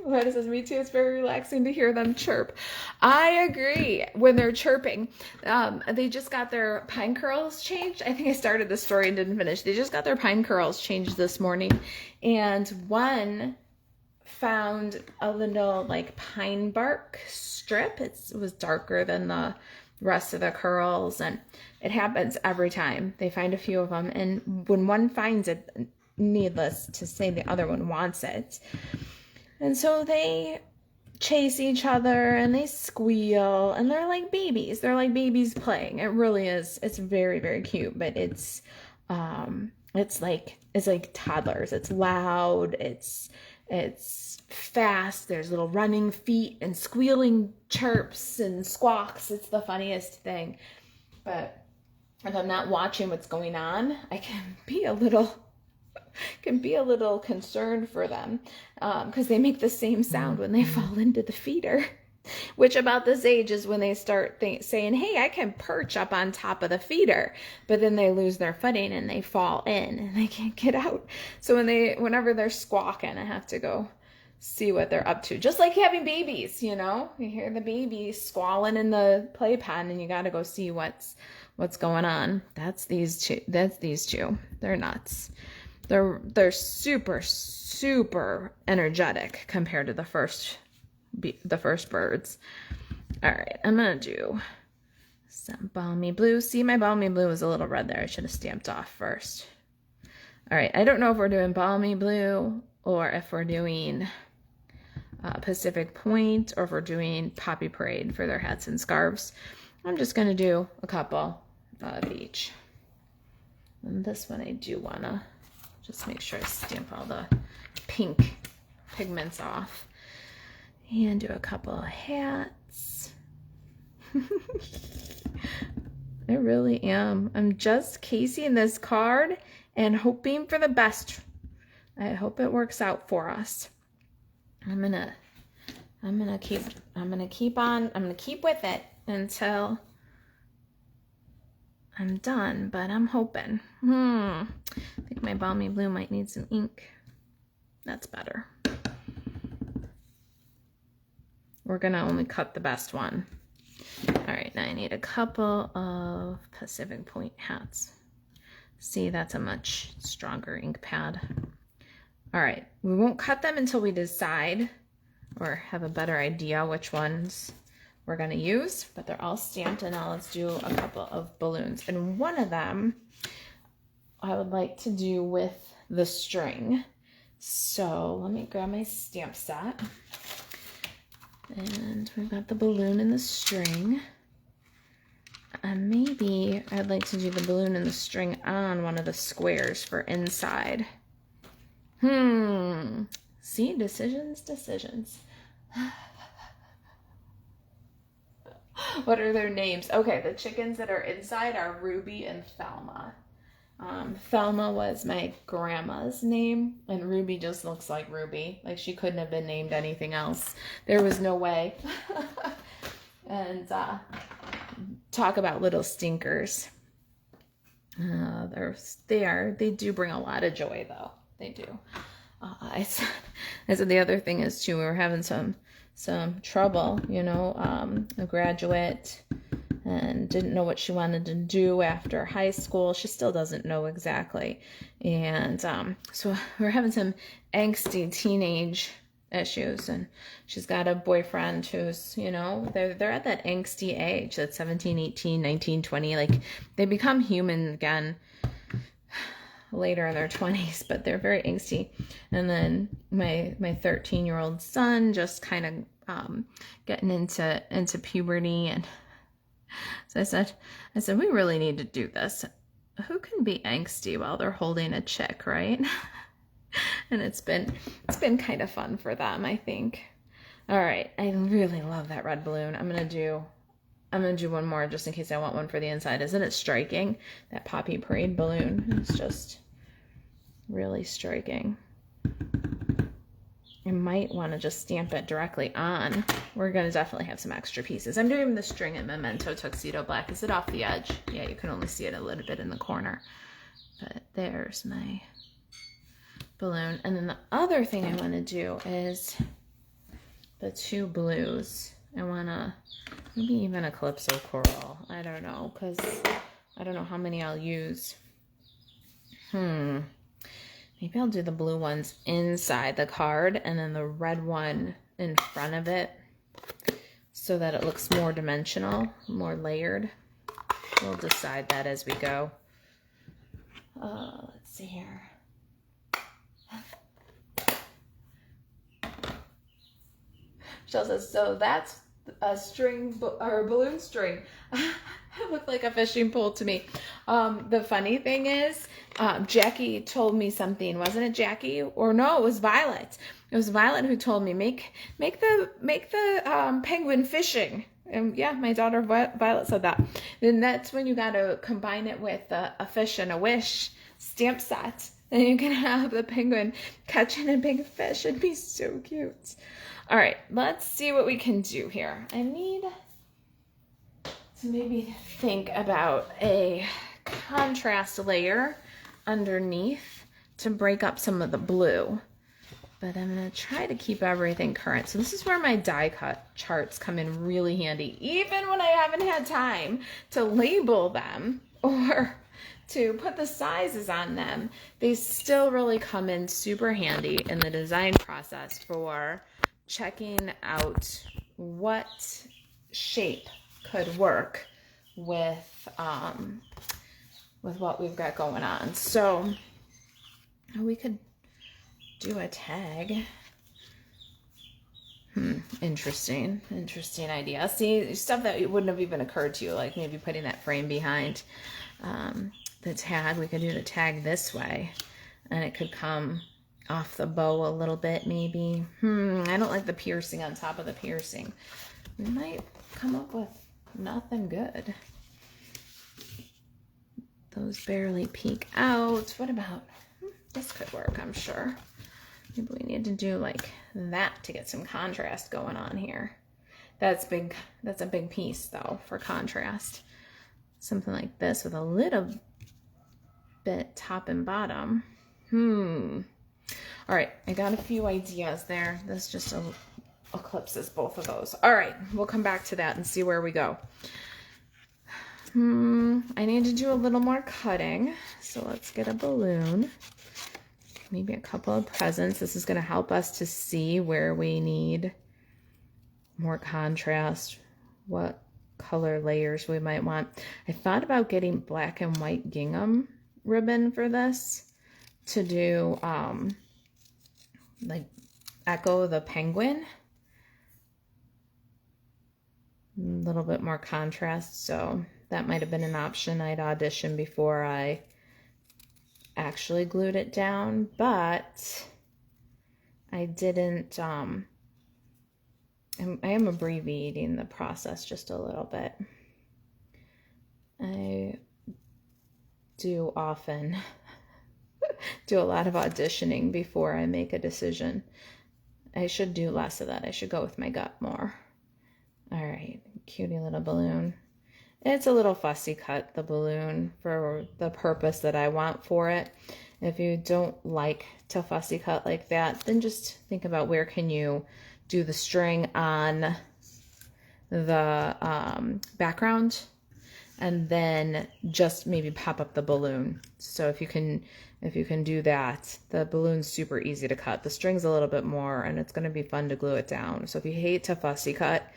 Loretta says, me too. It's very relaxing to hear them chirp. I agree when they're chirping. They just got their pine curls changed. I think I started the story and didn't finish. They just got their pine curls changed this morning, and one found a little like pine bark strip. It was darker than the rest of the curls, and it happens every time. They find a few of them, and when one finds it, needless to say, the other one wants it. And so they chase each other and they squeal, and they're like babies. They're like babies playing. It really is. It's very, very cute, but it's like toddlers. It's loud. It's fast. There's little running feet and squealing chirps and squawks. It's the funniest thing. But if I'm not watching what's going on, I can be a little concerned for them, because they make the same sound when they fall into the feeder, which about this age is when they start saying, hey, I can perch up on top of the feeder, but then they lose their footing and they fall in and they can't get out. So whenever they're squawking, I have to go see what they're up to. Just like having babies, you hear the baby squalling in the playpen and you got to go see what's going on. That's these two. They're nuts. They're super, super energetic compared to the first birds. All right, I'm gonna do some balmy blue. See, my balmy blue is a little red there. I should have stamped off first. All right, I don't know if we're doing balmy blue or if we're doing Pacific Point or if we're doing Poppy Parade for their hats and scarves. I'm just gonna do a couple of each. And this one I do wanna just make sure I stamp all the pink pigments off. And do a couple of hats. I really am. I'm just casing this card and hoping for the best. I hope it works out for us. I'm gonna keep with it until I'm done, but I'm hoping. I think my balmy blue might need some ink. That's better. We're gonna only cut the best one. All right, now I need a couple of Pacific Point hats. See, that's a much stronger ink pad. All right, we won't cut them until we decide or have a better idea which ones we're gonna use, but they're all stamped, and now let's do a couple of balloons. And one of them I would like to do with the string. So let me grab my stamp set. And we've got the balloon and the string. And maybe I'd like to do the balloon and the string on one of the squares for inside. See, decisions. What are their names? Okay, the chickens that are inside are Ruby and Thelma. Thelma was my grandma's name, and Ruby just looks like Ruby. Like she couldn't have been named anything else. There was no way. And talk about little stinkers. They do bring a lot of joy, though. They do. I said the other thing is too, we were having some trouble, a graduate, and didn't know what she wanted to do after high school. She still doesn't know exactly. And so we're having some angsty teenage issues, and she's got a boyfriend who's, they're at that angsty age, that 17, 18, 19, 20, like they become human again later in their 20s, but they're very angsty. And then my 13-year-old son just kind of getting into puberty, and so I said we really need to do this. Who can be angsty while they're holding a chick, right? And it's been kind of fun for them, I think. All right, I really love that red balloon. I'm gonna do one more just in case I want one for the inside. Isn't it striking? That Poppy Parade balloon. It's just really striking. I might want to just stamp it directly on. We're going to definitely have some extra pieces. I'm doing the string in Memento Tuxedo Black. Is it off the edge? Yeah, you can only see it a little bit in the corner. But there's my balloon. And then the other thing I want to do is the two blues. I want to, maybe even a Calypso Coral. I don't know, because I don't know how many I'll use. Maybe I'll do the blue ones inside the card and then the red one in front of it so that it looks more dimensional, more layered. We'll decide that as we go. Let's see here. Michelle says, so that's a string or a balloon string. It looked like a fishing pole to me. The funny thing is, Jackie told me something. Wasn't it Jackie? Or no, it was Violet. It was Violet who told me make the penguin fishing. And yeah, my daughter Violet said that. Then that's when you got to combine it with a fish and a wish stamp set. And you can have the penguin catching a big fish. It'd be so cute. All right, let's see what we can do here. I need to maybe think about a contrast layer underneath to break up some of the blue. But I'm going to try to keep everything current. So this is where my die cut charts come in really handy. Even when I haven't had time to label them or to put the sizes on them, they still really come in super handy in the design process for checking out what shape could work with what we've got going on. So we could do a tag. Interesting idea. See, stuff that wouldn't have even occurred to you, like maybe putting that frame behind the tag. We could do the tag this way, and it could come off the bow a little bit, maybe. I don't like the piercing on top of the piercing. We might come up with nothing good. Those barely peek out. What about, this could work, I'm sure. Maybe we need to do like that to get some contrast going on here. That's big. That's a big piece though for contrast. Something like this with a little bit top and bottom. All right, I got a few ideas there. This just eclipses both of those. All right, we'll come back to that and see where we go. I need to do a little more cutting. So let's get a balloon. Maybe a couple of presents. This is going to help us to see where we need more contrast, what color layers we might want. I thought about getting black and white gingham ribbon for this to do like echo the penguin. A little bit more contrast, so that might have been an option. I'd audition before I actually glued it down, but I didn't, I am abbreviating the process just a little bit. I do often do a lot of auditioning before I make a decision. I should do less of that. I should go with my gut more. All right, cutie little balloon. It's a little fussy cut, the balloon, for the purpose that I want for it. If you don't like to fussy cut like that, then just think about where can you do the string on the background, and then just maybe pop up the balloon. So if you can do that, the balloon's super easy to cut. The string's a little bit more, and it's going to be fun to glue it down. So if you hate to fussy cut,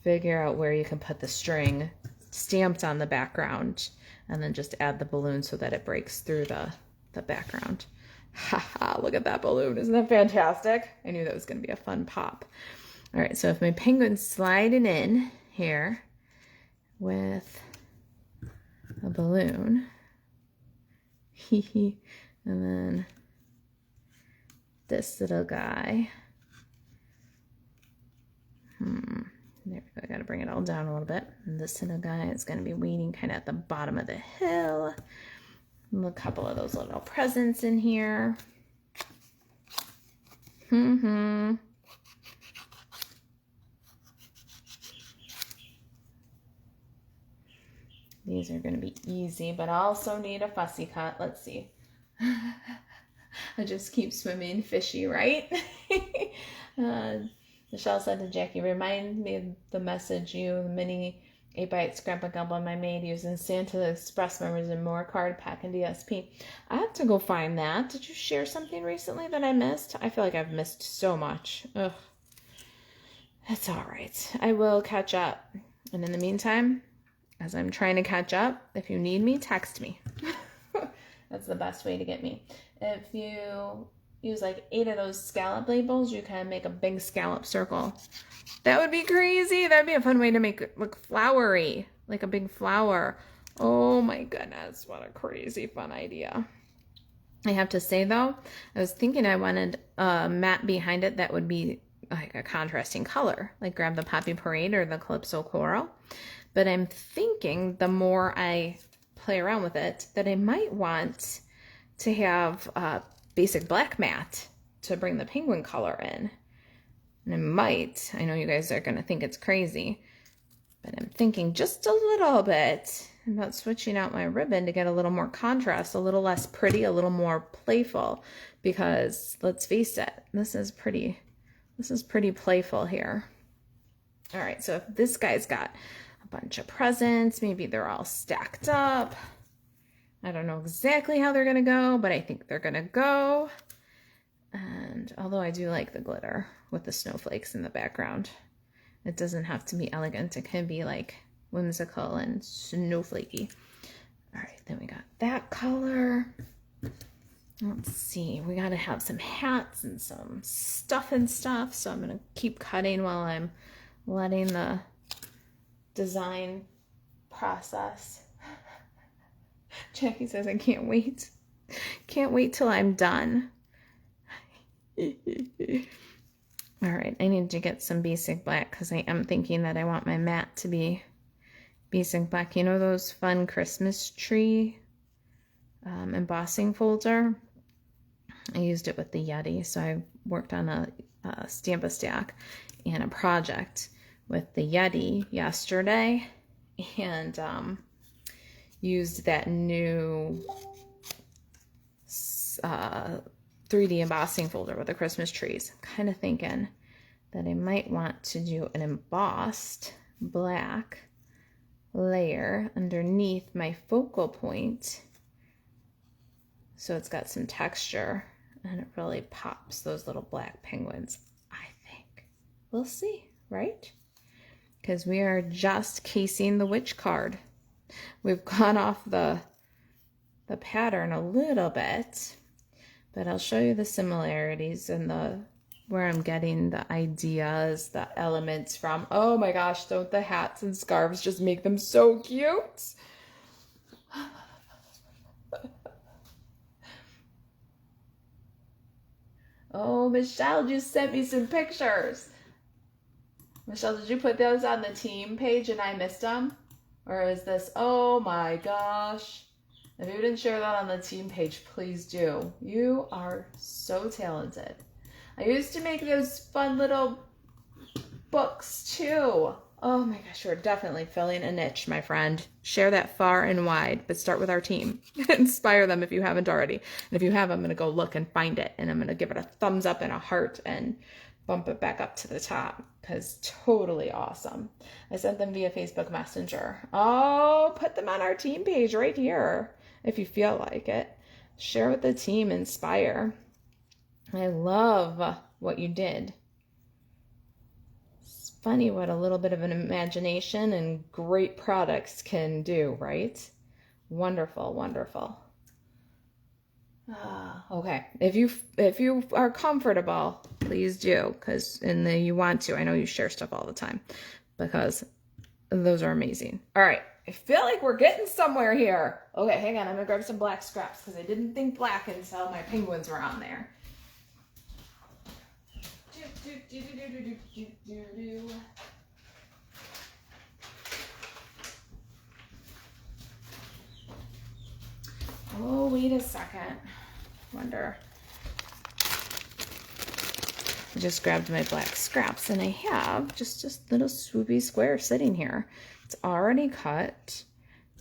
figure out where you can put the string stamped on the background, and then just add the balloon so that it breaks through the background. Haha, look at that balloon. Isn't that fantastic? I knew that was going to be a fun pop. All right, so if my penguin's sliding in here with a balloon, and then this little guy, there we go. I got to bring it all down a little bit. And this little guy is going to be waiting kind of at the bottom of the hill. And a couple of those little presents in here. These are going to be easy, but I also need a fussy cut. Let's see. I just keep swimming fishy, right? Michelle said to Jackie, remind me of the message you, the mini 8x8 scrapbook album I made using Santa Express members and more card pack and DSP. I have to go find that. Did you share something recently that I missed? I feel like I've missed so much. Ugh. That's all right. I will catch up. And in the meantime, as I'm trying to catch up, if you need me, text me. That's the best way to get me. If you use like 8 of those scallop labels, you can make a big scallop circle. That would be crazy. That'd be a fun way to make it look flowery, like a big flower. Oh my goodness, what a crazy fun idea. I have to say though, I was thinking I wanted a mat behind it that would be like a contrasting color, like grab the Poppy Parade or the Calypso Coral. But I'm thinking the more I play around with it, that I might want to have a basic black mat to bring the penguin color in. And I know you guys are going to think it's crazy, but I'm thinking just a little bit about switching out my ribbon to get a little more contrast, a little less pretty, a little more playful, because let's face it, this is pretty playful here. All right, so if this guy's got a bunch of presents, maybe they're all stacked up. I don't know exactly how they're gonna go, but I think they're gonna go. And although I do like the glitter with the snowflakes in the background, it doesn't have to be elegant. It can be like whimsical and snowflakey. All right, then we got that color. Let's see, we gotta have some hats and some stuff and stuff. So I'm gonna keep cutting while I'm letting the design process. Jackie says, I can't wait. Can't wait till I'm done. All right, I need to get some basic black because I am thinking that I want my mat to be basic black. You know those fun Christmas tree embossing folder? I used it with the Yeti, so I worked on a Stamp-A-Stack and a project with the Yeti yesterday, and used that new 3D embossing folder with the Christmas trees. Kind of thinking that I might want to do an embossed black layer underneath my focal point, so it's got some texture and it really pops those little black penguins, I think. We'll see, right? Because we are just casing the witch card. We've gone off the pattern a little bit, but I'll show you the similarities and where I'm getting the ideas, the elements from. Oh my gosh, don't the hats and scarves just make them so cute? Oh, Michelle just sent me some pictures. Michelle, did you put those on the team page and I missed them? Or is this, oh my gosh. If you didn't share that on the team page, please do. You are so talented. I used to make those fun little books too. Oh my gosh, you're definitely filling a niche, my friend. Share that far and wide, but start with our team. Inspire them if you haven't already. And if you have, I'm going to go look and find it. And I'm going to give it a thumbs up and a heart and bump it back up to the top, because totally awesome. I sent them via Facebook Messenger. Oh, put them on our team page right here if you feel like it. Share with the team, inspire. I love what you did. It's funny what a little bit of an imagination and great products can do, right? Wonderful, wonderful. Okay, if you are comfortable, please do, and you want to. I know you share stuff all the time because those are amazing. All right, I feel like we're getting somewhere here. Okay, hang on, I'm gonna grab some black scraps because I didn't think black until my penguins were on there. Oh, wait a second. Wonder. I just grabbed my black scraps and I have just a little swoopy square sitting here. It's already cut,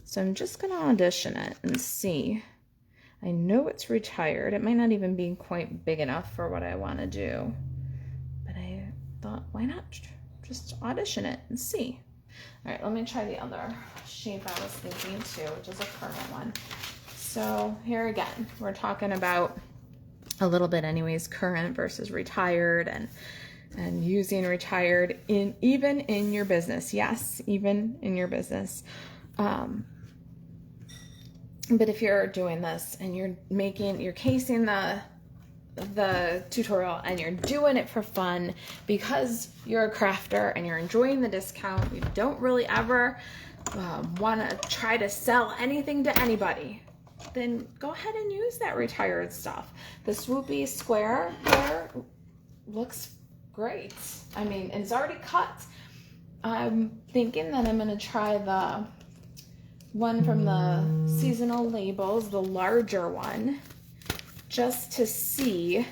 so I'm just gonna audition it and see. I know it's retired. It might not even be quite big enough for what I want to do, but I thought, why not just audition it and see. All right, let me try the other shape I was thinking too, which is a current one. So here again, we're talking about a little bit anyways, current versus retired, and using retired even in your business. Yes, even in your business. But if you're doing this and you're casing the tutorial and you're doing it for fun because you're a crafter and you're enjoying the discount, you don't really ever want to try to sell anything to anybody, then go ahead and use that retired stuff. The swoopy square there looks great. I mean, it's already cut. I'm thinking that I'm going to try the one from the seasonal labels, the larger one, just to see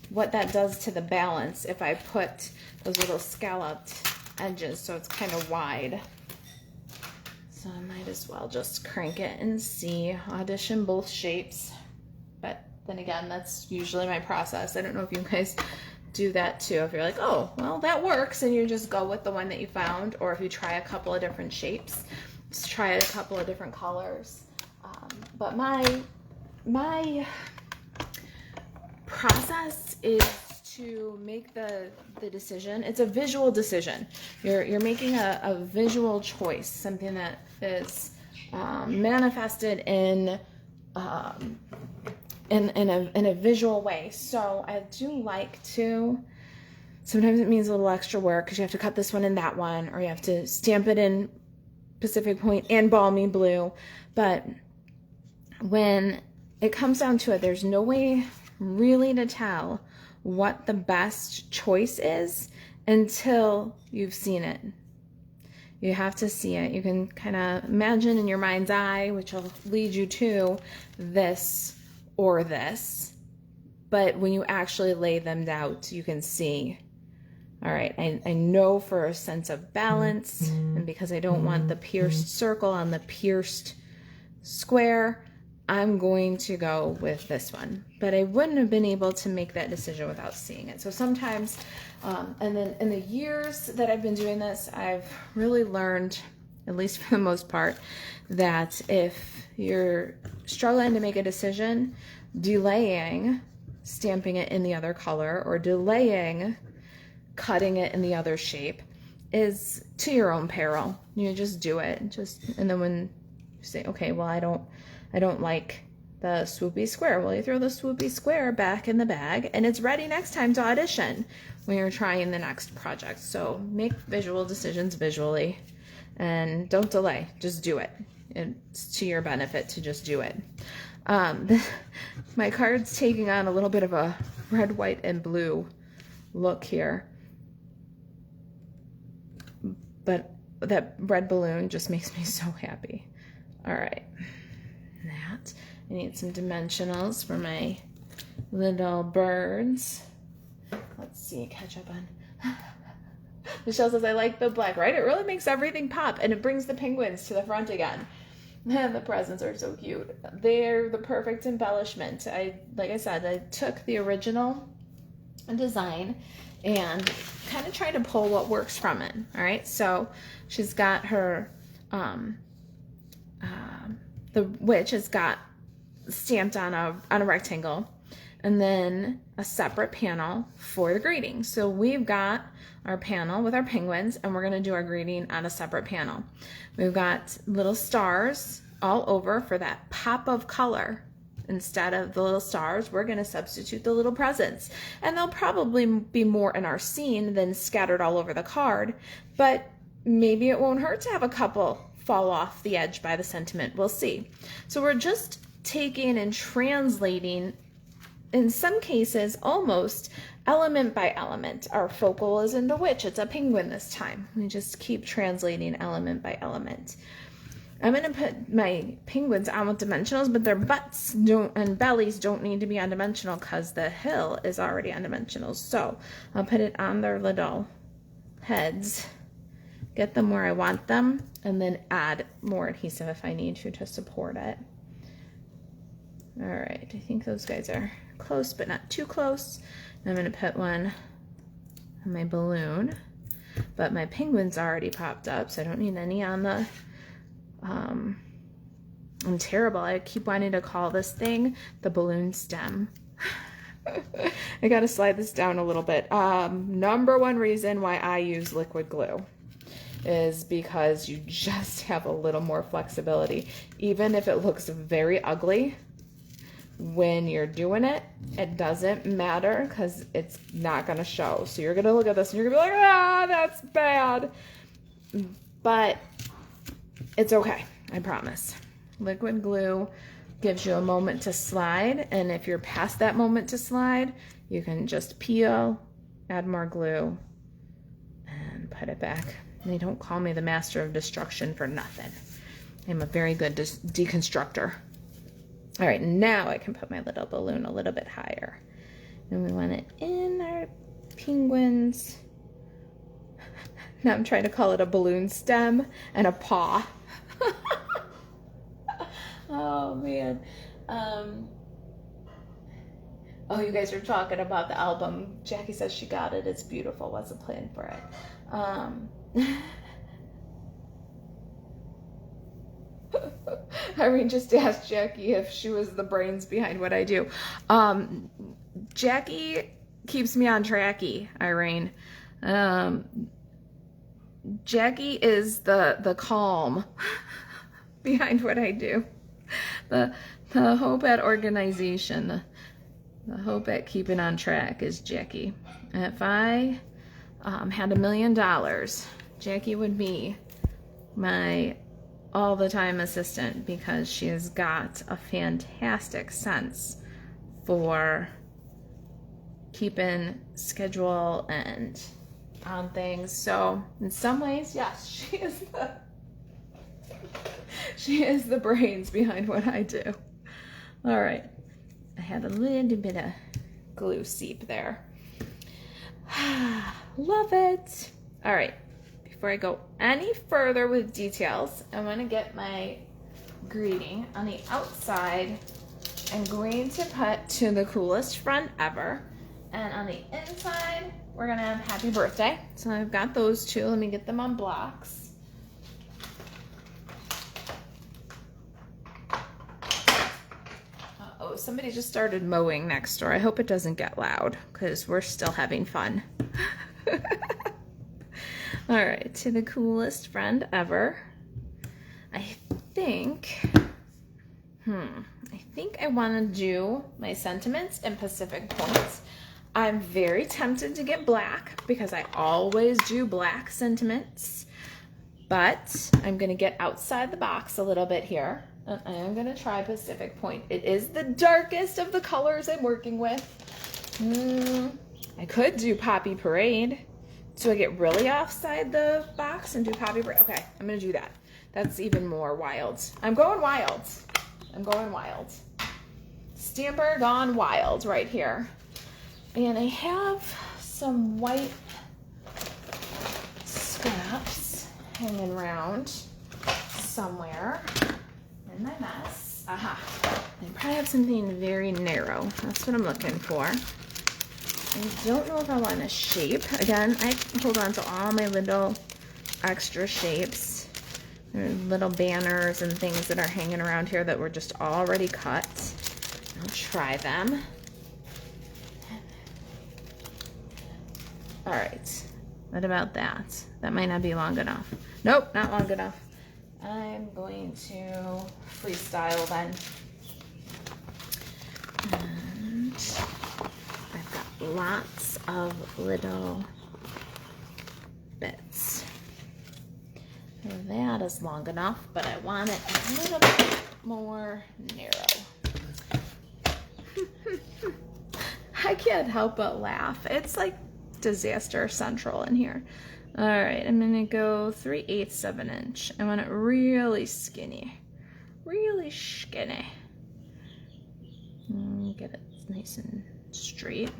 what that does to the balance if I put those little scalloped edges so it's kind of wide. So I might as well just crank it and see, audition both shapes. But then again, that's usually my process. I don't know if you guys do that too. If you're like, oh, well, that works, and you just go with the one that you found, or if you try a couple of different shapes, just try a couple of different colors. But my process is to make the decision. It's a visual decision. You're making a visual choice, something that is manifested in a visual way. So I do like to, sometimes it means a little extra work because you have to cut this one and that one, or you have to stamp it in Pacific Point and Balmy Blue. But when it comes down to it, there's no way really to tell what the best choice is until you've seen it. You have to see it. You can kind of imagine in your mind's eye, which will lead you to this or this. But when you actually lay them out, you can see, all right, I know for a sense of balance, and because I don't want the pierced circle on the pierced square, I'm going to go with this one. But I wouldn't have been able to make that decision without seeing it. So sometimes, and then in the years that I've been doing this, I've really learned, at least for the most part, that if you're struggling to make a decision, delaying stamping it in the other color or delaying cutting it in the other shape is to your own peril. You just do it. And then when you say, okay, well, I don't like the swoopy square. Well, you throw the swoopy square back in the bag and it's ready next time to audition when you're trying the next project. So make visual decisions visually and don't delay. Just do it. It's to your benefit to just do it. My card's taking on a little bit of a red, white, and blue look here. But that red balloon just makes me so happy. All right. That. I need some dimensionals for my little birds. Let's see, catch up on. Michelle says, I like the black, right? It really makes everything pop, and it brings the penguins to the front again. And the presents are so cute. They're the perfect embellishment. Like I said, I took the original design and kind of tried to pull what works from it. All right, so she's got her, the witch has got stamped on a rectangle, and then a separate panel for the greeting. So we've got our panel with our penguins, and we're gonna do our greeting on a separate panel. We've got little stars all over for that pop of color. Instead of the little stars, we're gonna substitute the little presents. And they'll probably be more in our scene than scattered all over the card, but maybe it won't hurt to have a couple fall off the edge by the sentiment. We'll see. So we're just taking and translating, in some cases, almost element by element. Our focal isn't a witch, it's a penguin this time. We just keep translating element by element. I'm going to put my penguins on with dimensionals, but their butts and bellies don't need to be on dimensional because the hill is already on dimensionals. So I'll put it on their little heads, get them where I want them, and then add more adhesive if I need to support it. All right, I think those guys are close, but not too close. I'm going to put one on my balloon. but my penguins already popped up, so I don't need any on the, I'm terrible. I keep wanting to call this thing the balloon stem. I gotta slide this down a little bit. Number one reason why I use liquid glue is because you just have a little more flexibility. Even if it looks very ugly, when you're doing it, it doesn't matter because it's not gonna show. So you're gonna look at this and you're gonna be like, ah, that's bad. But it's okay, I promise. Liquid glue gives you a moment to slide, and if you're past that moment to slide, you can just peel, add more glue, and put it back. They don't call me the master of destruction for nothing. I'm a very good deconstructor. All right, now I can put my little balloon a little bit higher. And we want it in our penguins. Now I'm trying to call it a balloon stem and a paw. Oh, man. Oh, you guys are talking about the album. Jackie says she got it. It's beautiful. Wasn't planning for it. Irene just asked Jackie if she was the brains behind what I do. Jackie keeps me on tracky, Irene. Jackie is the calm behind what I do. The hope at organization, the hope at keeping on track is Jackie. If I had $1 million, Jackie would be my all the time assistant because she has got a fantastic sense for keeping schedule and on things. So in some ways, yes, she is the brains behind what I do. All right, I had a little bit of glue seep there. Love it. All right, before I go any further with details, I want to get my greeting on the outside. I'm going to put "to the coolest friend ever," and on the inside we're gonna have "happy birthday." So I've got those two. Let me get them on blocks. Oh, somebody just started mowing next door. I hope it doesn't get loud because we're still having fun. All right, "to the coolest friend ever." I think I want to do my sentiments in Pacific points. I'm very tempted to get black because I always do black sentiments, but I'm going to get outside the box a little bit here. And I am going to try Pacific Point. It is the darkest of the colors I'm working with. I could do Poppy Parade. So I get really offside the box and do Poppy Parade. Okay, I'm going to do that. That's even more wild. I'm going wild. I'm going wild. Stamper gone wild right here. And I have some white scraps hanging around somewhere in my mess. Aha. I probably have something very narrow. That's what I'm looking for. I don't know if I want a shape. Again, I hold on to all my little extra shapes. There are little banners and things that are hanging around here that were just already cut. I'll try them. All right, what about that? That might not be long enough. Nope, not long enough. I'm going to freestyle then. And I've got lots of little bits. That is long enough, but I want it a little bit more narrow. I can't help but laugh. It's like disaster central in here. All right, I'm gonna go 3/8 of an inch. I want it really skinny, really skinny. Get it nice and straight.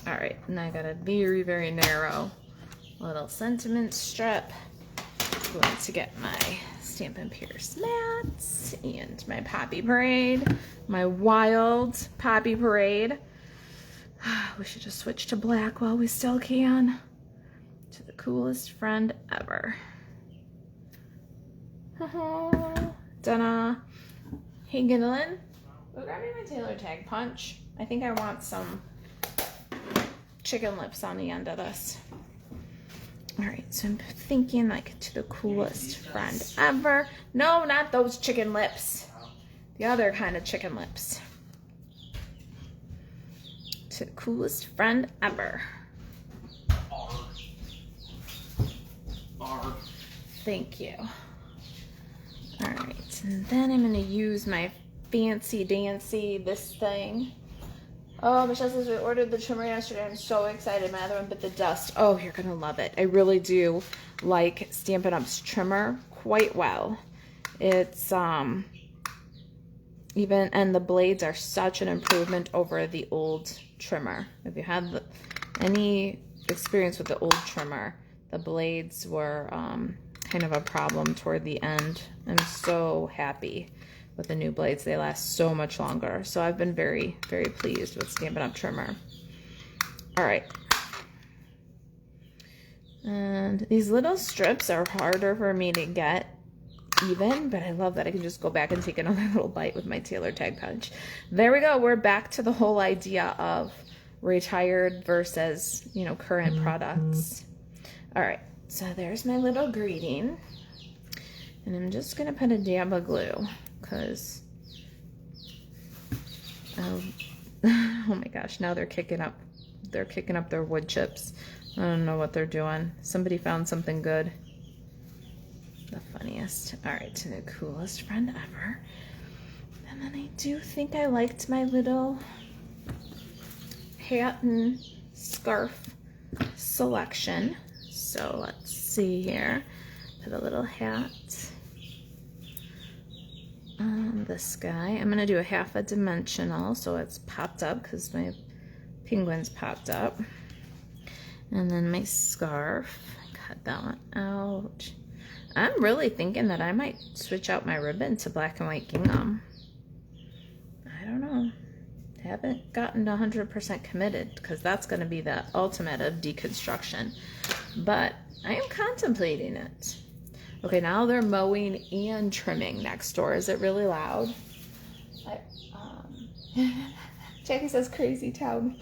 All right, and I got a very, very narrow little sentiment strip. I'm going to get my Stampin' Pierce mats and my Poppy Parade, my wild Poppy Parade. We should just switch to black while we still can. To the coolest friend ever. Donna. Hey, Gindlin. Go grab me my Taylor tag punch. I think I want some chicken lips on the end of this. All right, so I'm thinking like to the coolest friend ever. No, not those chicken lips. The other kind of chicken lips. To the coolest friend ever. Thank you. All right, and then I'm gonna use my fancy dancy this thing. Oh, Michelle says we ordered the trimmer yesterday. I'm so excited. My other one bit the dust. Oh, you're gonna love it. I really do like Stampin' Up's trimmer quite well. It's even, and the blades are such an improvement over the old trimmer. If you had any experience with the old trimmer, the blades were kind of a problem toward the end. I'm so happy with the new blades. They last so much longer. So I've been very, very pleased with Stampin' Up trimmer. All right. And these little strips are harder for me to get even, but I love that I can just go back and take another little bite with my Taylor tag punch. There we go. We're back to the whole idea of retired versus, you know, current products. All right. So there's my little greeting. And I'm just going to put a dab of glue because, oh my gosh, now they're kicking up their wood chips. I don't know what they're doing. Somebody found something good. The funniest. All right, to the coolest friend ever. And then I do think I liked my little hat and scarf selection. So let's see here. Put a little hat on this guy. I'm gonna do a half a dimensional so it's popped up because my penguin's popped up. And then my scarf, cut that one out. I'm really thinking that I might switch out my ribbon to black and white gingham. I don't know. Haven't gotten 100% committed because that's going to be the ultimate of deconstruction. But I am contemplating it. Okay, now they're mowing and trimming next door. Is it really loud? Jackie says crazy town.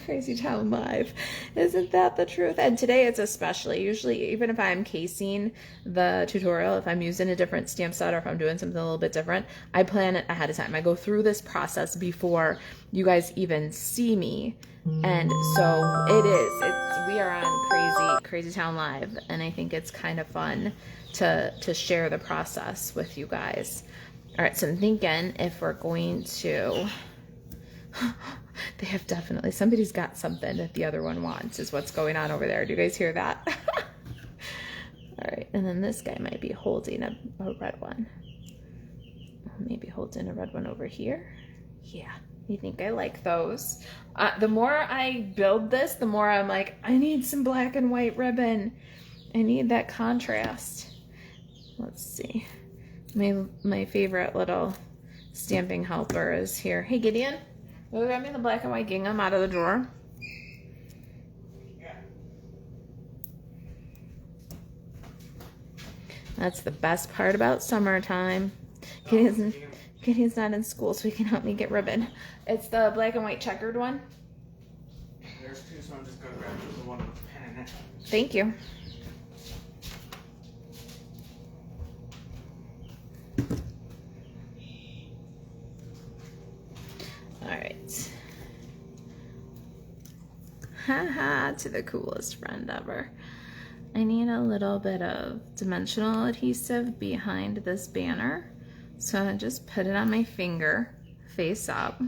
Crazy Town Live. Isn't that the truth? And today it's especially, usually even if I'm casing the tutorial, if I'm using a different stamp set or if I'm doing something a little bit different, I plan it ahead of time. I go through this process before you guys even see me. And so we are on Crazy Town Live, and I think it's kind of fun to share the process with you guys. All right, so I'm thinking if we're going to they have definitely, somebody's got something that the other one wants is what's going on over there. Do you guys hear that? All right, and then this guy might be holding a red one. Maybe holding a red one over here. Yeah, you think I like those. The more I build this, the more I'm like, I need some black and white ribbon. I need that contrast. Let's see. My favorite little stamping helper is here. Hey, Gideon. Go grab me the black and white gingham out of the drawer. Yeah. That's the best part about summertime. Gideon's not in school, so he can help me get ribbon. It's the black and white checkered one. There's two, so I'm just going to grab the one with the pen in it. Thank you. Alright. Haha, to the coolest friend ever. I need a little bit of dimensional adhesive behind this banner. So I just put it on my finger, face up.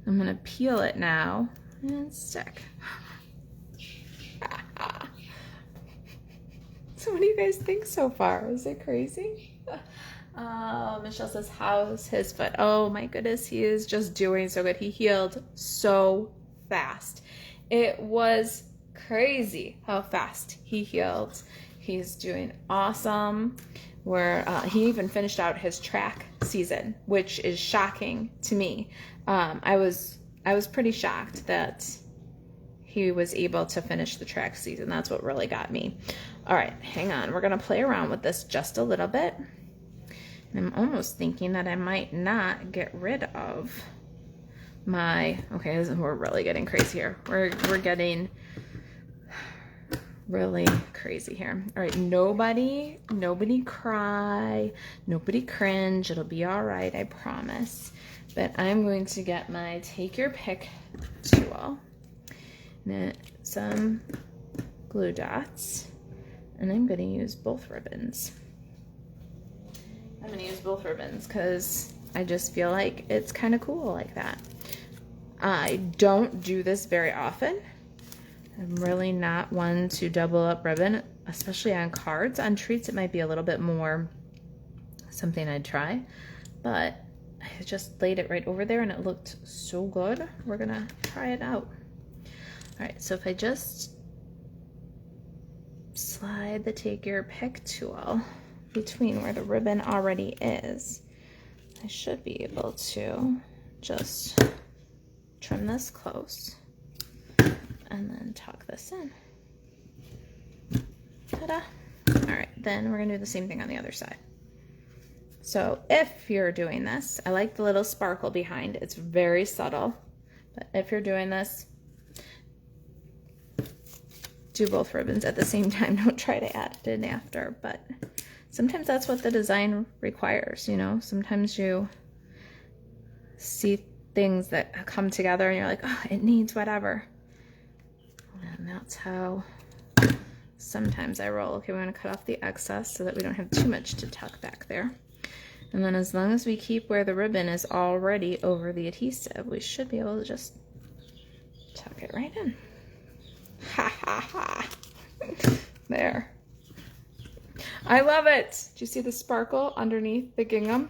I'm gonna peel it now and stick. So what do you guys think so far? Is it crazy? Michelle says, how's his foot? Oh my goodness, he is just doing so good. He healed so fast. It was crazy how fast he healed. He's doing awesome. He even finished out his track season, which is shocking to me. I I was pretty shocked that he was able to finish the track season. That's what really got me. All right, hang on. We're going to play around with this just a little bit. And I'm almost thinking that I might not get rid of my, okay, we're really getting crazy here. We're getting really crazy here. All right, nobody cry, nobody cringe. It'll be all right, I promise. But I'm going to get my take your pick tool, and some glue dots, and I'm going to use both ribbons. I'm going to use both ribbons because I just feel like it's kind of cool like that. I don't do this very often. I'm really not one to double up ribbon, especially on cards. On treats, it might be a little bit more something I'd try, but I just laid it right over there and it looked so good. We're gonna try it out. All right, so if I just slide the take your pick tool between where the ribbon already is, I should be able to just trim this close and then tuck this in. Ta-da! All right, then we're gonna do the same thing on the other side. So if you're doing this, I like the little sparkle behind. It's very subtle, but if you're doing this, do both ribbons at the same time. Don't try to add it in after, but sometimes that's what the design requires, you know? Sometimes you see things that come together and you're like, oh, it needs whatever. And that's how sometimes I roll. Okay, we're gonna cut off the excess so that we don't have too much to tuck back there. And then as long as we keep where the ribbon is already over the adhesive, we should be able to just tuck it right in. Ha ha ha. There. I love it. Do you see the sparkle underneath the gingham?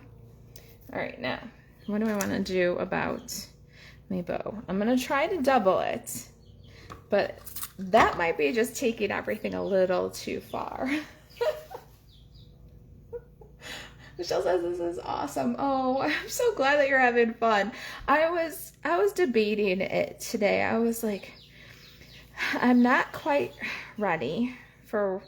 All right, now, what do I want to do about my bow? I'm going to try to double it, but that might be just taking everything a little too far. Michelle says this is awesome. Oh, I'm so glad that you're having fun. I was debating it today. I was like, I'm not quite ready for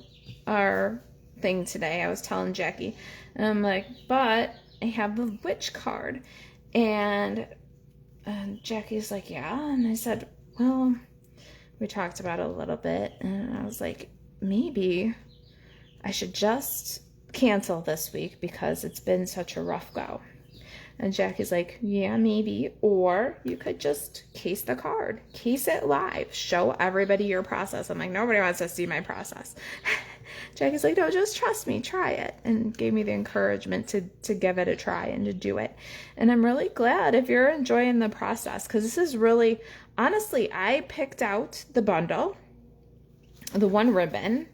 our thing today. I was telling Jackie, and I'm like, but I have the witch card. And Jackie's like, yeah. And I said, well, we talked about it a little bit. And I was like, maybe I should just cancel this week because it's been such a rough go. And Jackie's like, yeah, maybe. Or you could just case the card. Case it live. Show everybody your process. I'm like, nobody wants to see my process. Jackie's like, no, just trust me. Try it. And gave me the encouragement to give it a try and to do it. And I'm really glad if you're enjoying the process, because this is really, honestly, I picked out the bundle, the one ribbon,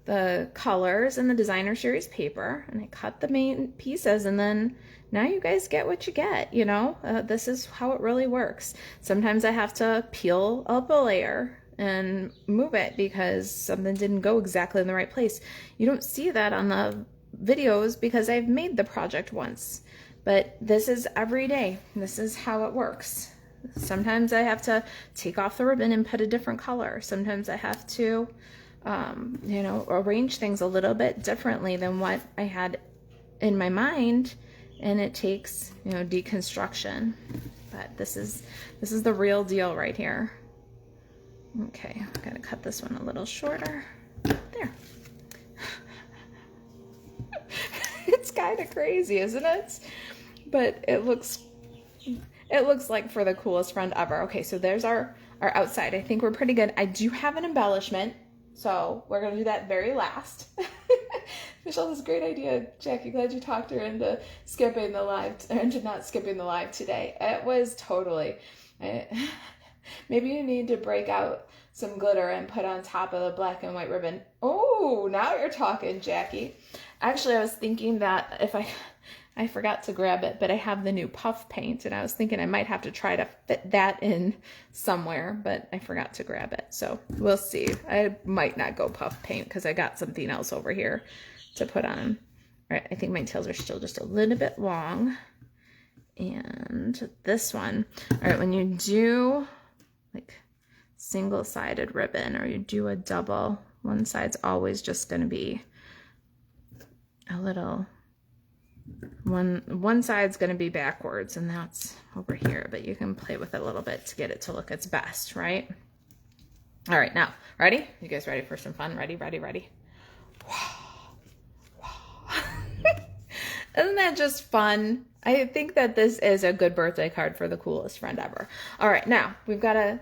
the colors, and the designer series paper, and I cut the main pieces, and then now you guys get what you get, you know? This is how it really works. Sometimes I have to peel up a layer and move it because something didn't go exactly in the right place. You don't see that on the videos because I've made the project once, but this is every day. This is how it works. Sometimes I have to take off the ribbon and put a different color. Sometimes I have to you know, arrange things a little bit differently than what I had in my mind, and it takes, you know, deconstruction. But this is the real deal right here. Okay, I'm gonna cut this one a little shorter. There. It's kind of crazy, isn't it? But it looks like for the coolest friend ever. Okay, so there's our outside. I think we're pretty good. I do have an embellishment, so we're going to do that very last. Michelle, this is a great idea, Jackie. Glad you talked her into skipping the live, into not skipping the live today. It was totally, maybe you need to break out some glitter and put on top of the black and white ribbon. Oh, now you're talking, Jackie. Actually, I was thinking that if I forgot to grab it, but I have the new puff paint, and I was thinking I might have to try to fit that in somewhere, but I forgot to grab it. So we'll see. I might not go puff paint because I got something else over here to put on. All right, I think my tails are still just a little bit long, And this one. All right, when you do like single-sided ribbon or you do a double, one side's always just going to be a little, one side's going to be backwards, and that's over here, but you can play with it a little bit to get it to look its best, right? All right, now, ready? You guys ready for some fun? Ready, ready, ready? Isn't that just fun? I think that this is a good birthday card for the coolest friend ever. All right, now we've got to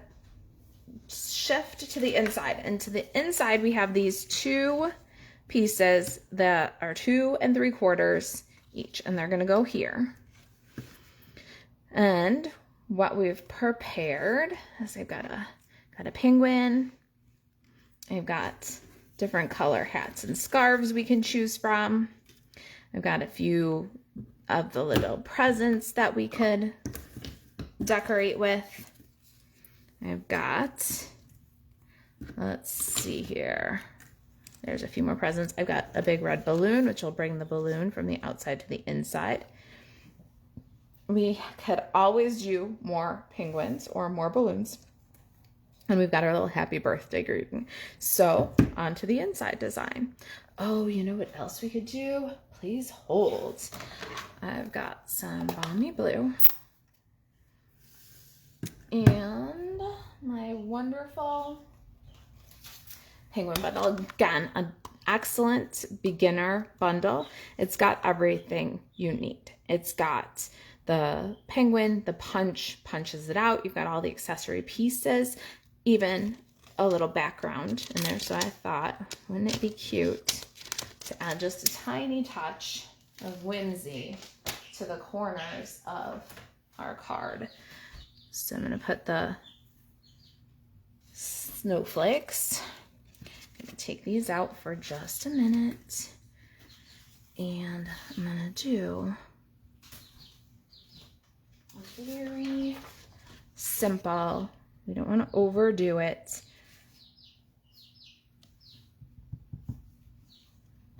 shift to the inside. And to the inside, we have these two pieces that are 2 3/4 each, and they're going to go here. And what we've prepared is I've got a penguin. I've got different color hats and scarves we can choose from. I've got a few of the little presents that we could decorate with. I've got, let's see here. There's a few more presents. I've got a big red balloon, which will bring the balloon from the outside to the inside. We could always do more penguins or more balloons. And we've got our little happy birthday greeting. So on to the inside design. Oh, you know what else we could do? Please hold. I've got some Balmy Blue. And my wonderful penguin bundle. Again, an excellent beginner bundle. It's got everything you need. It's got the penguin, the punch punches it out. You've got all the accessory pieces, even a little background in there. So I thought, wouldn't it be cute to add just a tiny touch of whimsy to the corners of our card. So I'm going to put the snowflakes. I'm going to take these out for just a minute. And I'm going to do a very simple, we don't want to overdo it.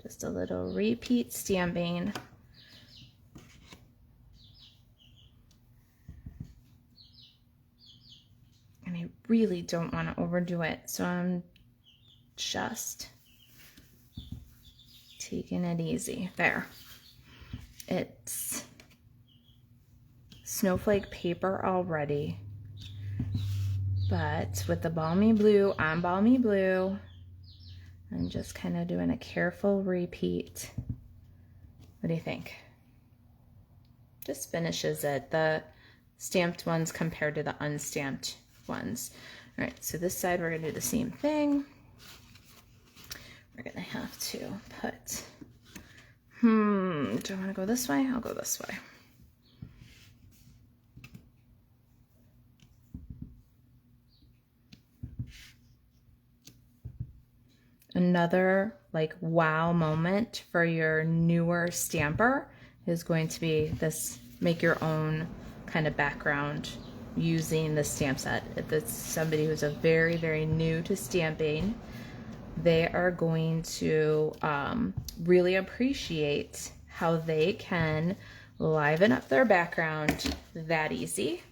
Just a little repeat stamping. And I really don't want to overdo it, so I'm just taking it easy. There. It's snowflake paper already, but with the Balmy Blue on Balmy Blue, I'm just kind of doing a careful repeat. What do you think? Just finishes it, the stamped ones compared to the unstamped ones. All right, so this side we're gonna do the same thing. We're gonna have to put, do I wanna go this way? I'll go this way. Another like wow moment for your newer stamper is going to be this make your own kind of background using the stamp set. If it's somebody who's a very, very new to stamping, they are going to really appreciate how they can liven up their background that easy.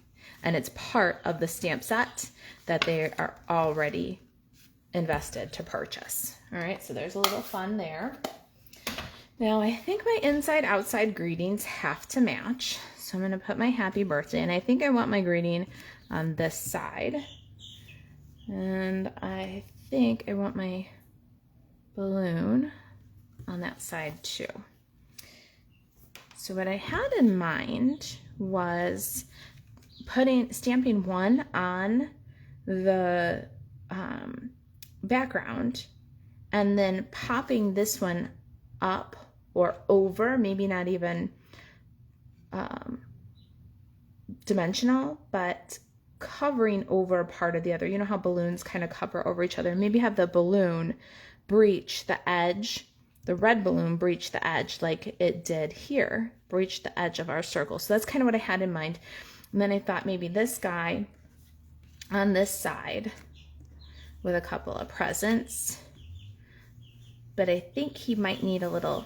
And it's part of the stamp set that they are already invested to purchase. All right, so there's a little fun there. Now I think my inside outside greetings have to match. So I'm gonna put my happy birthday, and I think I want my greeting on this side. And I think I want my balloon on that side too. So what I had in mind was stamping one on the background and then popping this one up or over, maybe not even dimensional, but covering over part of the other. You know how balloons kind of cover over each other? Maybe have the balloon breach the edge, the red balloon breach the edge like it did here, breach the edge of our circle. So that's kind of what I had in mind. And then I thought maybe this guy on this side with a couple of presents, but I think he might need a little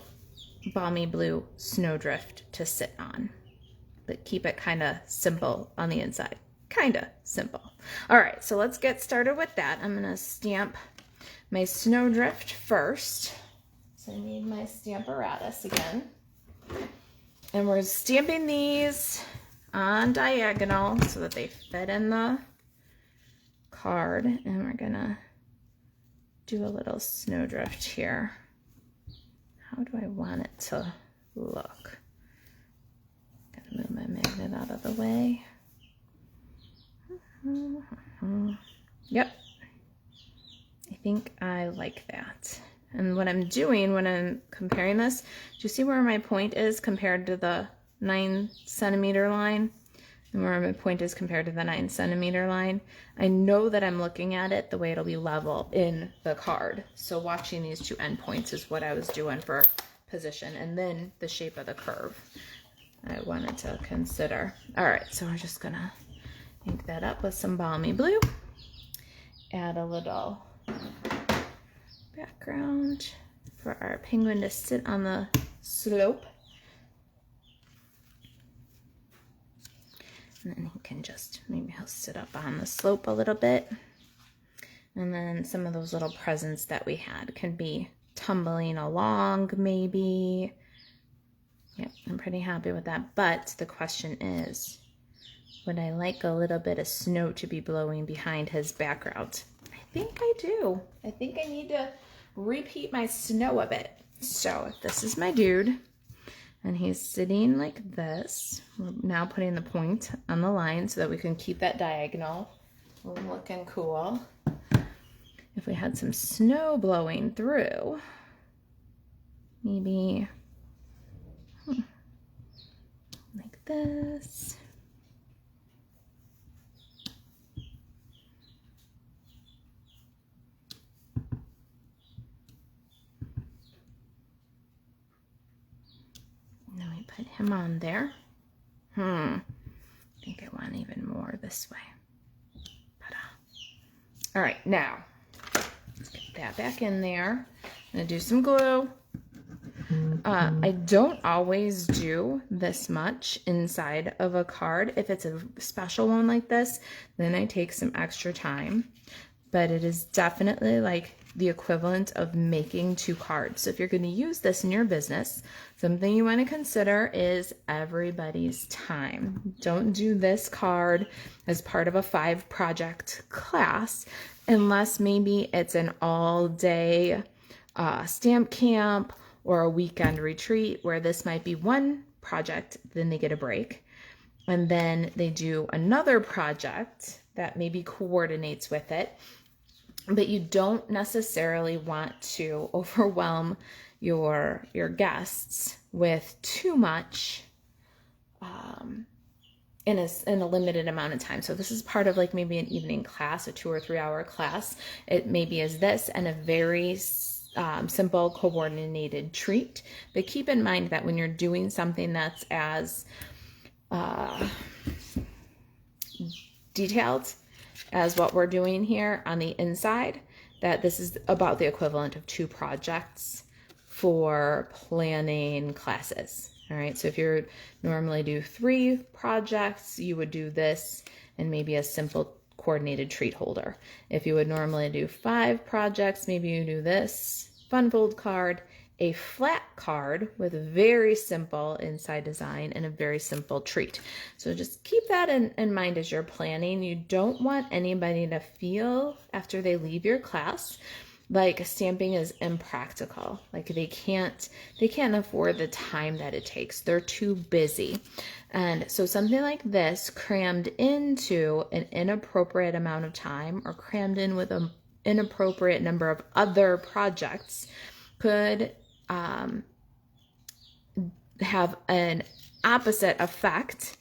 Balmy Blue snowdrift to sit on but keep it kind of simple on the inside. Kind of simple. All right, so let's get started with that. I'm gonna stamp my Snowdrift first. So I need my Stamparatus again. And we're stamping these on diagonal so that they fit in the card. And we're gonna do a little Snowdrift here. How do I want it to look? Gotta move my magnet out of the way. Yep. I think I like that. And what I'm doing when I'm comparing this, do you see where my point is compared to the 9 centimeter line? And where my point is compared to the 9 centimeter line? I know that I'm looking at it the way it'll be level in the card. So watching these two endpoints is what I was doing for position. And then the shape of the curve I wanted to consider. All right, so we're just gonna ink that up with some Balmy Blue. Add a little background for our penguin to sit on the slope. And then he can just, maybe he'll sit up on the slope a little bit. And then some of those little presents that we had can be tumbling along maybe. Yep, I'm pretty happy with that. But the question is, would I like a little bit of snow to be blowing behind his background? I think I do. I think I need to repeat my snow a bit. So if this is my dude and he's sitting like this, we're now putting the point on the line so that we can keep that diagonal looking cool. If we had some snow blowing through, maybe like this. Put him on there. I think I want even more this way. All right, now let's get that back in there. I'm gonna do some glue. I don't always do this much inside of a card. If it's a special one like this, then I take some extra time. But it is definitely like the equivalent of making 2 cards. So if you're going to use this in your business, something you want to consider is everybody's time. Don't do this card as part of a 5-project class unless maybe it's an all-day stamp camp or a weekend retreat where this might be one project, then they get a break. And then they do another project that maybe coordinates with it. But you don't necessarily want to overwhelm your guests with too much in a limited amount of time. So this is part of like maybe an evening class, a 2 or 3 hour class. It maybe is this and a very simple coordinated treat. But keep in mind that when you're doing something that's as detailed as what we're doing here on the inside, that this is about the equivalent of 2 projects for planning classes. All right, so if you normally do 3 projects, you would do this and maybe a simple coordinated treat holder. If you would normally do 5 projects, maybe you do this fun fold card, a flat card with a very simple inside design and a very simple treat. So just keep that in mind as you're planning. You don't want anybody to feel after they leave your class like stamping is impractical. Like they can't afford the time that it takes. They're too busy. And so something like this crammed into an inappropriate amount of time or crammed in with an inappropriate number of other projects could have an opposite effect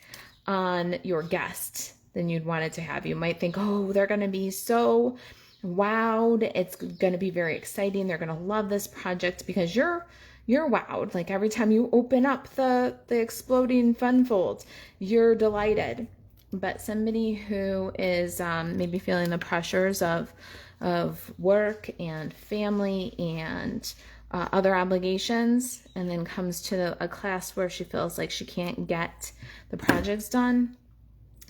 on your guests than you'd want it to have. You might think, oh, they're going to be so wowed. It's going to be very exciting. They're going to love this project because you're wowed. Like every time you open up the exploding fun fold, you're delighted. But somebody who is maybe feeling the pressures of work and family and other obligations and then comes to a class where she feels like she can't get the projects done,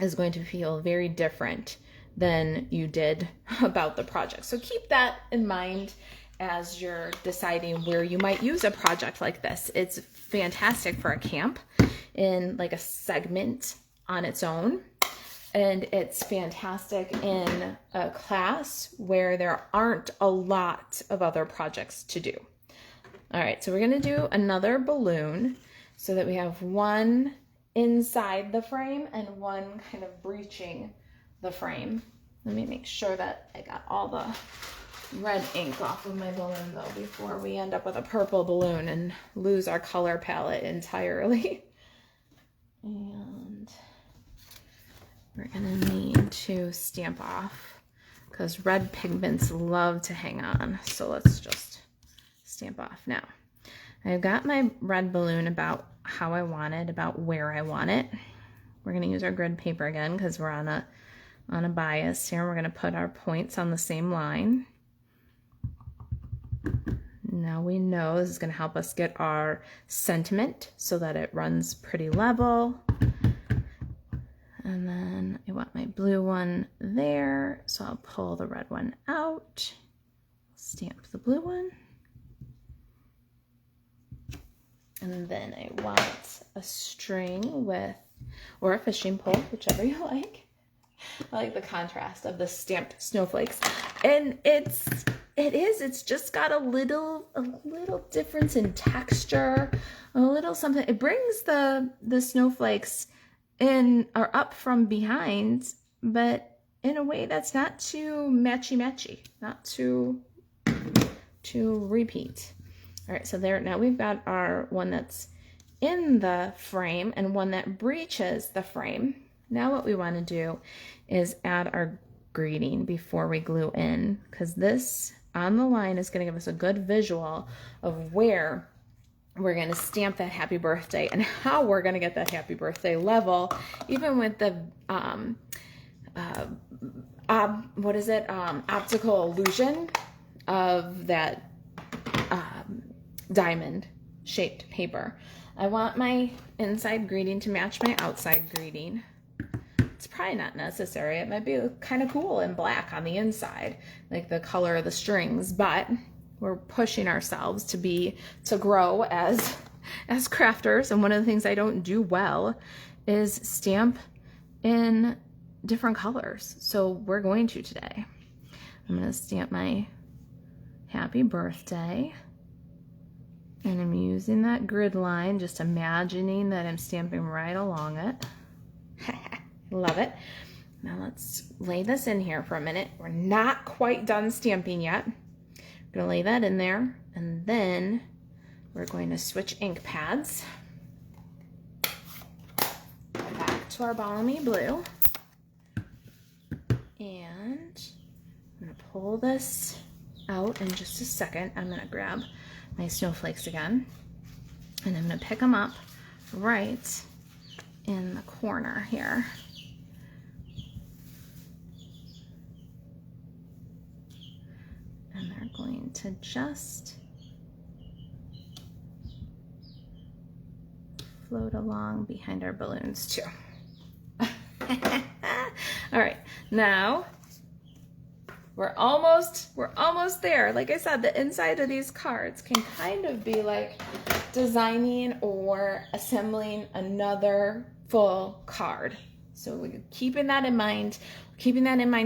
is going to feel very different than you did about the project. So keep that in mind as you're deciding where you might use a project like this. It's fantastic for a camp in like a segment on its own. And it's fantastic in a class where there aren't a lot of other projects to do. All right, so we're gonna do another balloon so that we have one inside the frame and one kind of breaching the frame. Let me make sure that I got all the red ink off of my balloon though before we end up with a purple balloon and lose our color palette entirely. And we're gonna need to stamp off because red pigments love to hang on. So let's just stamp off. Now, I've got my red balloon about how I want it, about where I want it. We're gonna use our grid paper again because we're on a bias here. We're gonna put our points on the same line. Now we know this is gonna help us get our sentiment so that it runs pretty level. And then I want my blue one there, so I'll pull the red one out, stamp the blue one. And then I want a string with, or a fishing pole, whichever you like. I like the contrast of the stamped snowflakes. And it's just got a little difference in texture, a little something. It brings the snowflakes in or up from behind, but in a way that's not too matchy, not too repeat. All right, so there, now we've got our one that's in the frame and one that breaches the frame. Now what we want to do is add our greeting before we glue in, because this on the line is going to give us a good visual of where we're going to stamp that happy birthday and how we're going to get that happy birthday level, even with the optical illusion of that diamond shaped paper. I want my inside greeting to match my outside greeting. It's probably not necessary. It might be kind of cool in black on the inside, like the color of the strings, but we're pushing ourselves to grow as crafters. And one of the things I don't do well is stamp in different colors. So we're going to today. I'm going to stamp my happy birthday. And I'm using that grid line, just imagining that I'm stamping right along it. Love it. Now let's lay this in here for a minute. We're not quite done stamping yet. We're gonna lay that in there, and then we're going to switch ink pads. Back to our balmy blue. And I'm gonna pull this out in just a second. I'm gonna grab my snowflakes again, and I'm gonna pick them up right in the corner here. And they're going to just float along behind our balloons too. All right, now we're almost there. Like I said, the inside of these cards can kind of be like designing or assembling another full card. So we're keeping that in mind,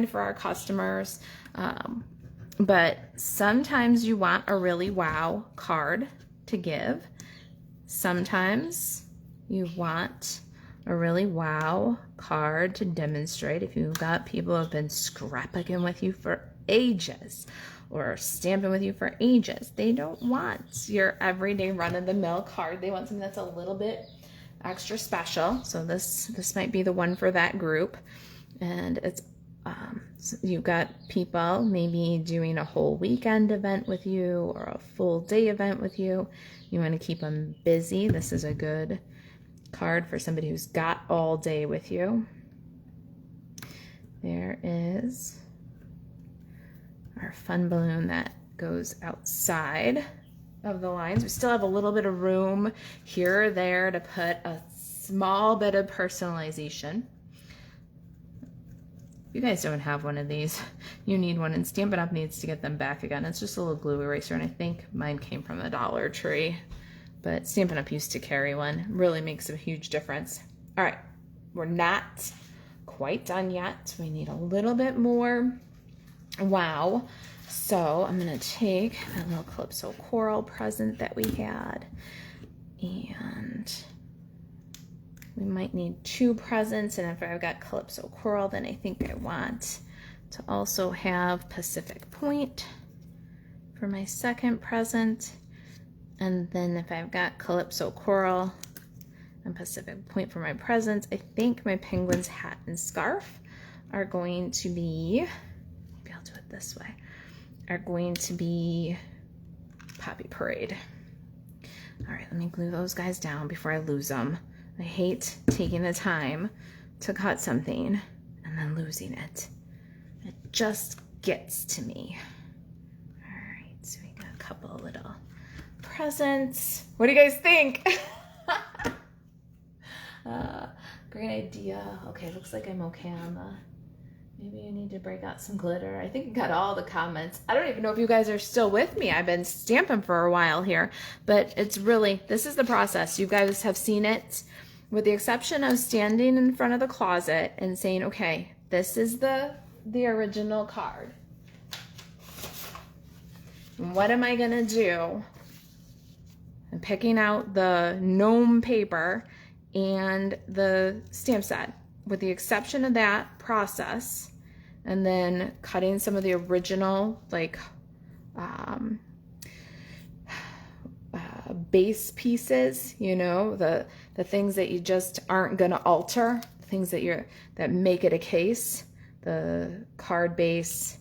for our customers. But sometimes you want a really wow card to give. Sometimes you want a really wow card to demonstrate. If you've got people who have been scrapbooking with you for ages or stamping with you for ages, they don't want your everyday run-of-the-mill card. They want something that's a little bit extra special. So this might be the one for that group. And it's so you've got people maybe doing a whole weekend event with you or a full day event with you. You want to keep them busy. This is a good card for somebody who's got all day with you. There is our fun balloon that goes outside of the lines. We still have a little bit of room here or there to put a small bit of personalization. You guys don't have one of these, you need one, and Stampin' Up! Needs to get them back again. It's just a little glue eraser, and I think mine came from the Dollar Tree, but Stampin' Up! Used to carry one. Really makes a huge difference. All right, we're not quite done yet. We need a little bit more wow. So I'm gonna take that little Calypso Coral present that we had, and we might need 2 presents, and if I've got Calypso Coral, then I think I want to also have Pacific Point for my second present. And then if I've got Calypso Coral and Pacific Point for my presents, I think my penguin's hat and scarf are going to be, maybe I'll do it this way, are going to be Poppy Parade. All right, let me glue those guys down before I lose them. I hate taking the time to cut something and then losing it. It just gets to me. All right, so we got a couple of little presents. What do you guys think? Great idea. Okay, looks like I'm okay on the, maybe I need to break out some glitter. I think I got all the comments. I don't even know if you guys are still with me. I've been stamping for a while here, but it's really, this is the process. You guys have seen it, with the exception of standing in front of the closet and saying, okay, this is the original card. What am I gonna do? I'm picking out the gnome paper and the stamp set, with the exception of that process, and then cutting some of the original, like, base pieces, you know, the things that you just aren't gonna alter, things that make it a case, the card base,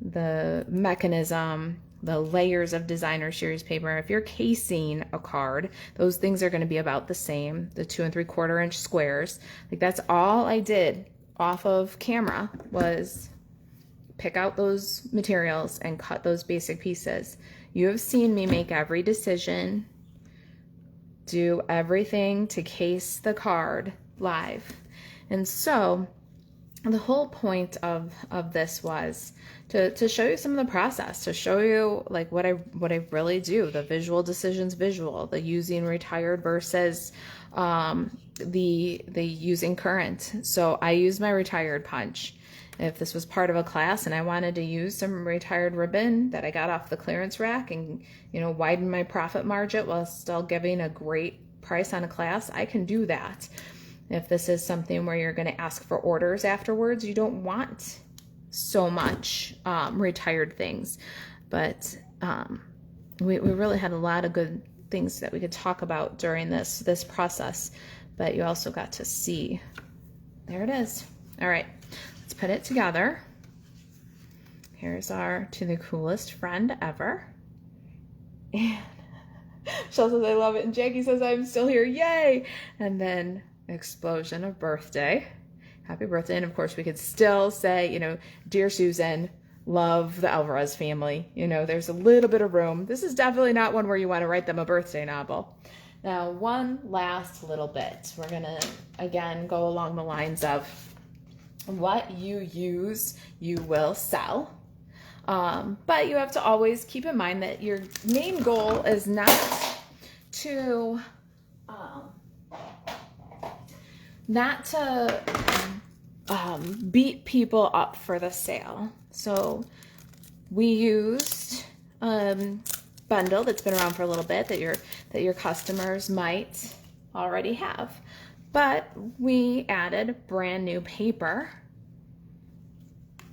the mechanism, the layers of designer series paper. If you're casing a card, those things are going to be about the same, the 2 3/4 inch squares. Like, that's all I did off of camera, was pick out those materials and cut those basic pieces. You have seen me make every decision, do everything to case the card live. And so the whole point of this was to show you some of the process, to show you like what I really do, the visual decisions, the using retired versus the using current. So I use my retired punch. If this was part of a class and I wanted to use some retired ribbon that I got off the clearance rack and, you know, widen my profit margin while still giving a great price on a class, I can do that. If this is something where you're going to ask for orders afterwards, you don't want so much retired things. But we really had a lot of good things that we could talk about during this process. But you also got to see, there it is. All right, let's put it together. Here's our To the Coolest Friend Ever. And Michelle says, I love it. And Jackie says, I'm still here. Yay! And then explosion of birthday. Happy birthday. And of course we could still say, you know, Dear Susan, love the Alvarez family. You know, there's a little bit of room. This is definitely not one where you want to write them a birthday novel. Now, one last little bit. We're going to, again, go along the lines of what you use, you will sell. But you have to always keep in mind that your main goal is not to beat people up for the sale. So we used bundle that's been around for a little bit that your customers might already have, but we added brand new paper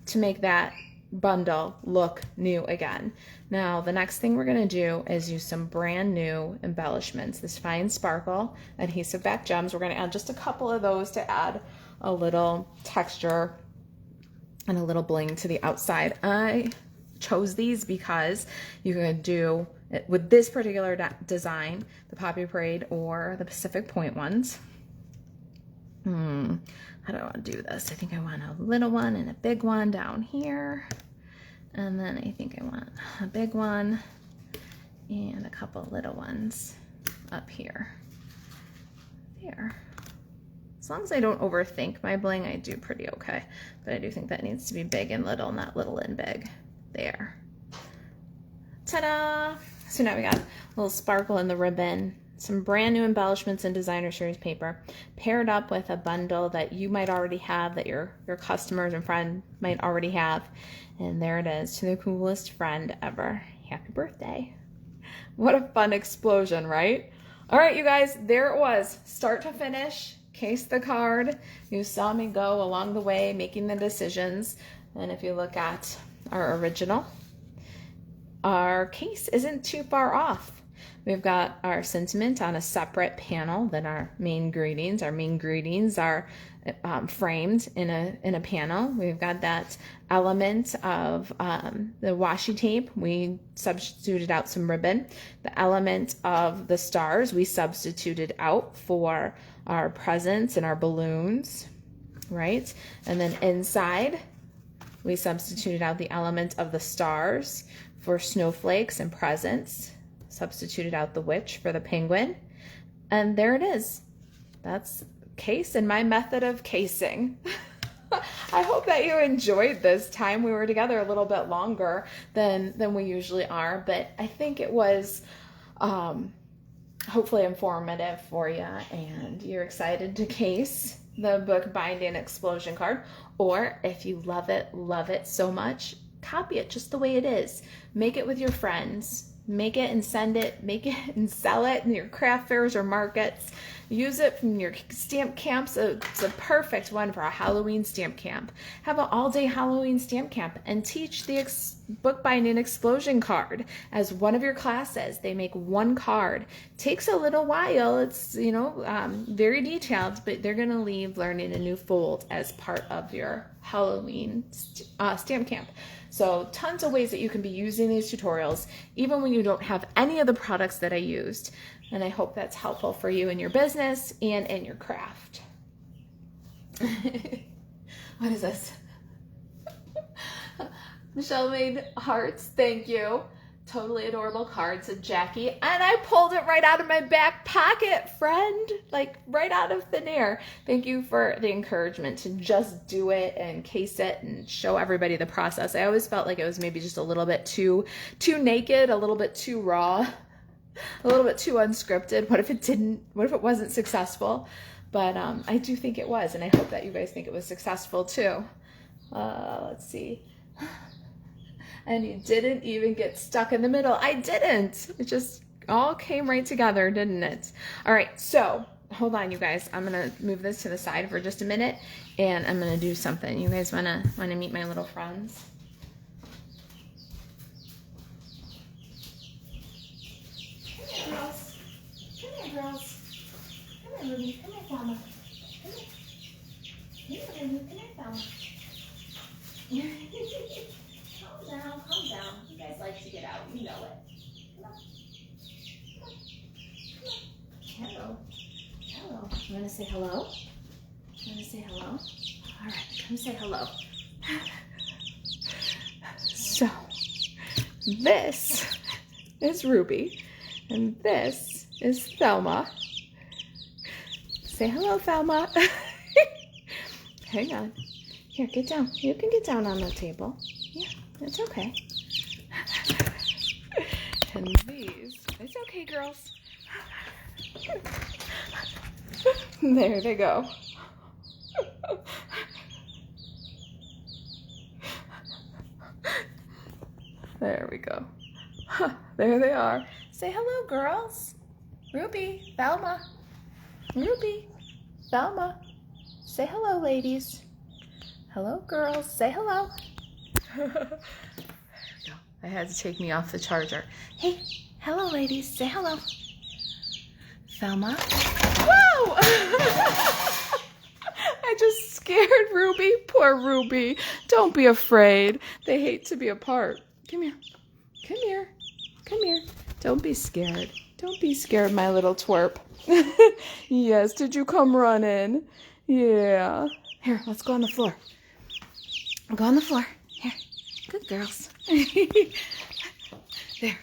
to make that bundle look new again. Now the next thing we're going to do is use some brand new embellishments. This Fine Sparkle adhesive back gems, we're going to add just a couple of those to add a little texture and a little bling to the outside. I chose these because you can do it with this particular design, the Poppy Parade or the Pacific Point ones. How do I want to do this? I think I want a little one and a big one down here. And then I think I want a big one and a couple little ones up here. There. As long as I don't overthink my bling, I do pretty okay. But I do think that needs to be big and little, not little and big. There. Ta-da! So now we got a little sparkle in the ribbon, some brand new embellishments in designer series paper, paired up with a bundle that you might already have, that your customers and friend might already have. And there it is, to the coolest friend ever. Happy birthday. What a fun explosion, right? All right, you guys, there it was, start to finish. Case the card. You saw me go along the way making the decisions. And if you look at our original, our case isn't too far off. We've got our sentiment on a separate panel than our main greetings. Our main greetings are framed in a panel. We've got that element of the washi tape. We substituted out some ribbon. The element of the stars we substituted out for our presents and our balloons, right? And then inside, we substituted out the element of the stars for snowflakes and presents. Substituted out the witch for the penguin. And there it is. That's case and my method of casing. I hope that you enjoyed this time. We were together a little bit longer than we usually are, but I think it was hopefully informative for you, and you're excited to case the book binding explosion card. Or if you love it so much, copy it just the way it is. Make it with your friends. Make it and send it. Make it and sell it in your craft fairs or markets. Use it from your stamp camps. It's a perfect one for a Halloween stamp camp. Have an all-day Halloween stamp camp and teach the bookbinding explosion card as one of your classes. They make one card. Takes a little while. It's, very detailed, but they're going to leave learning a new fold as part of your Halloween stamp camp. So tons of ways that you can be using these tutorials, even when you don't have any of the products that I used. And I hope that's helpful for you in your business and in your craft. What is this? Michelle made hearts. Thank you. Totally adorable card, said Jackie. And I pulled it right out of my back pocket, friend. Like right out of thin air. Thank you for the encouragement to just do it and case it and show everybody the process. I always felt like it was maybe just a little bit too naked, a little bit too raw, a little bit too unscripted. What if it wasn't successful? But I do think it was, and I hope that you guys think it was successful too. Let's see. And you didn't even get stuck in the middle. I didn't. It just all came right together, didn't it? All right, so hold on, you guys. I'm gonna move this to the side for just a minute, and I'm gonna do something. You guys wanna meet my little friends? Come here, girls. Come here, girls. Come here, Ruby. Come here, Thelma. Come here. Come here, Ruby. Come here, Thelma. Calm down. You guys like to get out. You know it. Come on. Hello. Hello. You want to say hello? You want to say hello? All right. Come say hello. So, this is Ruby, and this is Thelma. Say hello, Thelma. Hang on. Here, get down. You can get down on the table. Yeah, it's okay. And these, it's okay, girls. There they go. There we go. There they are. Say hello, girls. Ruby, Thelma. Ruby, Thelma. Say hello, ladies. Hello, girls. Say hello. I had to take me off the charger. Hey, hello, ladies. Say hello. Thelma. Whoa! I just scared Ruby. Poor Ruby. Don't be afraid. They hate to be apart. Come here. Come here. Come here. Don't be scared. Don't be scared, my little twerp. Yes, did you come running? Yeah. Here, let's go on the floor. Go on the floor. Here. Good girls. There.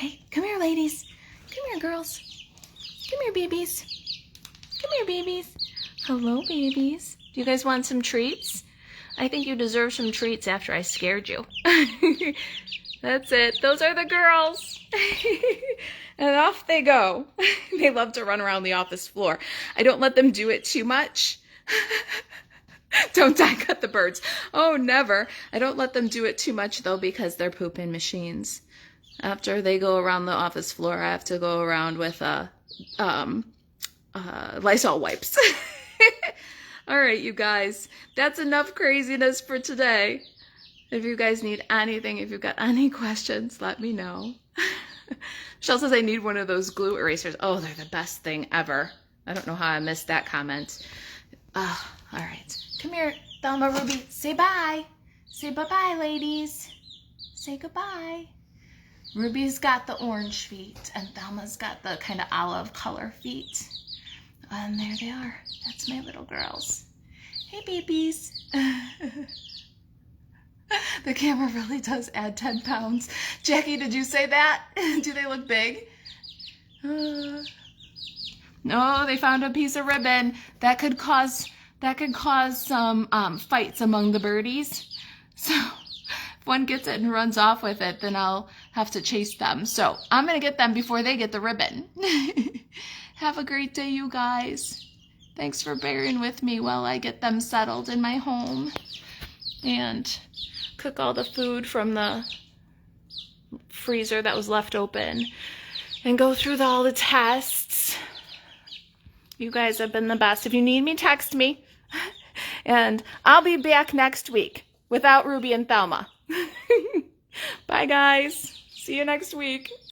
Hey, come here, ladies. Come here, girls. Come here, babies. Come here, babies. Hello, babies. Do you guys want some treats? I think you deserve some treats after I scared you. That's it. Those are the girls. And off they go. They love to run around the office floor. I don't let them do it too much. Don't die cut the birds. Oh, never. I don't let them do it too much, though, because they're pooping machines. After they go around the office floor, I have to go around with Lysol wipes. All right, you guys. That's enough craziness for today. If you guys need anything, if you've got any questions, let me know. Michelle says I need one of those glue erasers. Oh, they're the best thing ever. I don't know how I missed that comment. Oh, all right. Come here, Thelma, Ruby. Say bye. Say bye-bye, ladies. Say goodbye. Ruby's got the orange feet, and Thelma's got the kind of olive color feet. And there they are. That's my little girls. Hey, babies. The camera really does add 10 pounds. Jackie, did you say that? Do they look big? No, they found a piece of ribbon. That could cause some fights among the birdies. So if one gets it and runs off with it, then I'll have to chase them. So I'm going to get them before they get the ribbon. Have a great day, you guys. Thanks for bearing with me while I get them settled in my home and cook all the food from the freezer that was left open and go through all the tests. You guys have been the best. If you need me, text me. And I'll be back next week without Ruby and Thelma. Bye, guys. See you next week.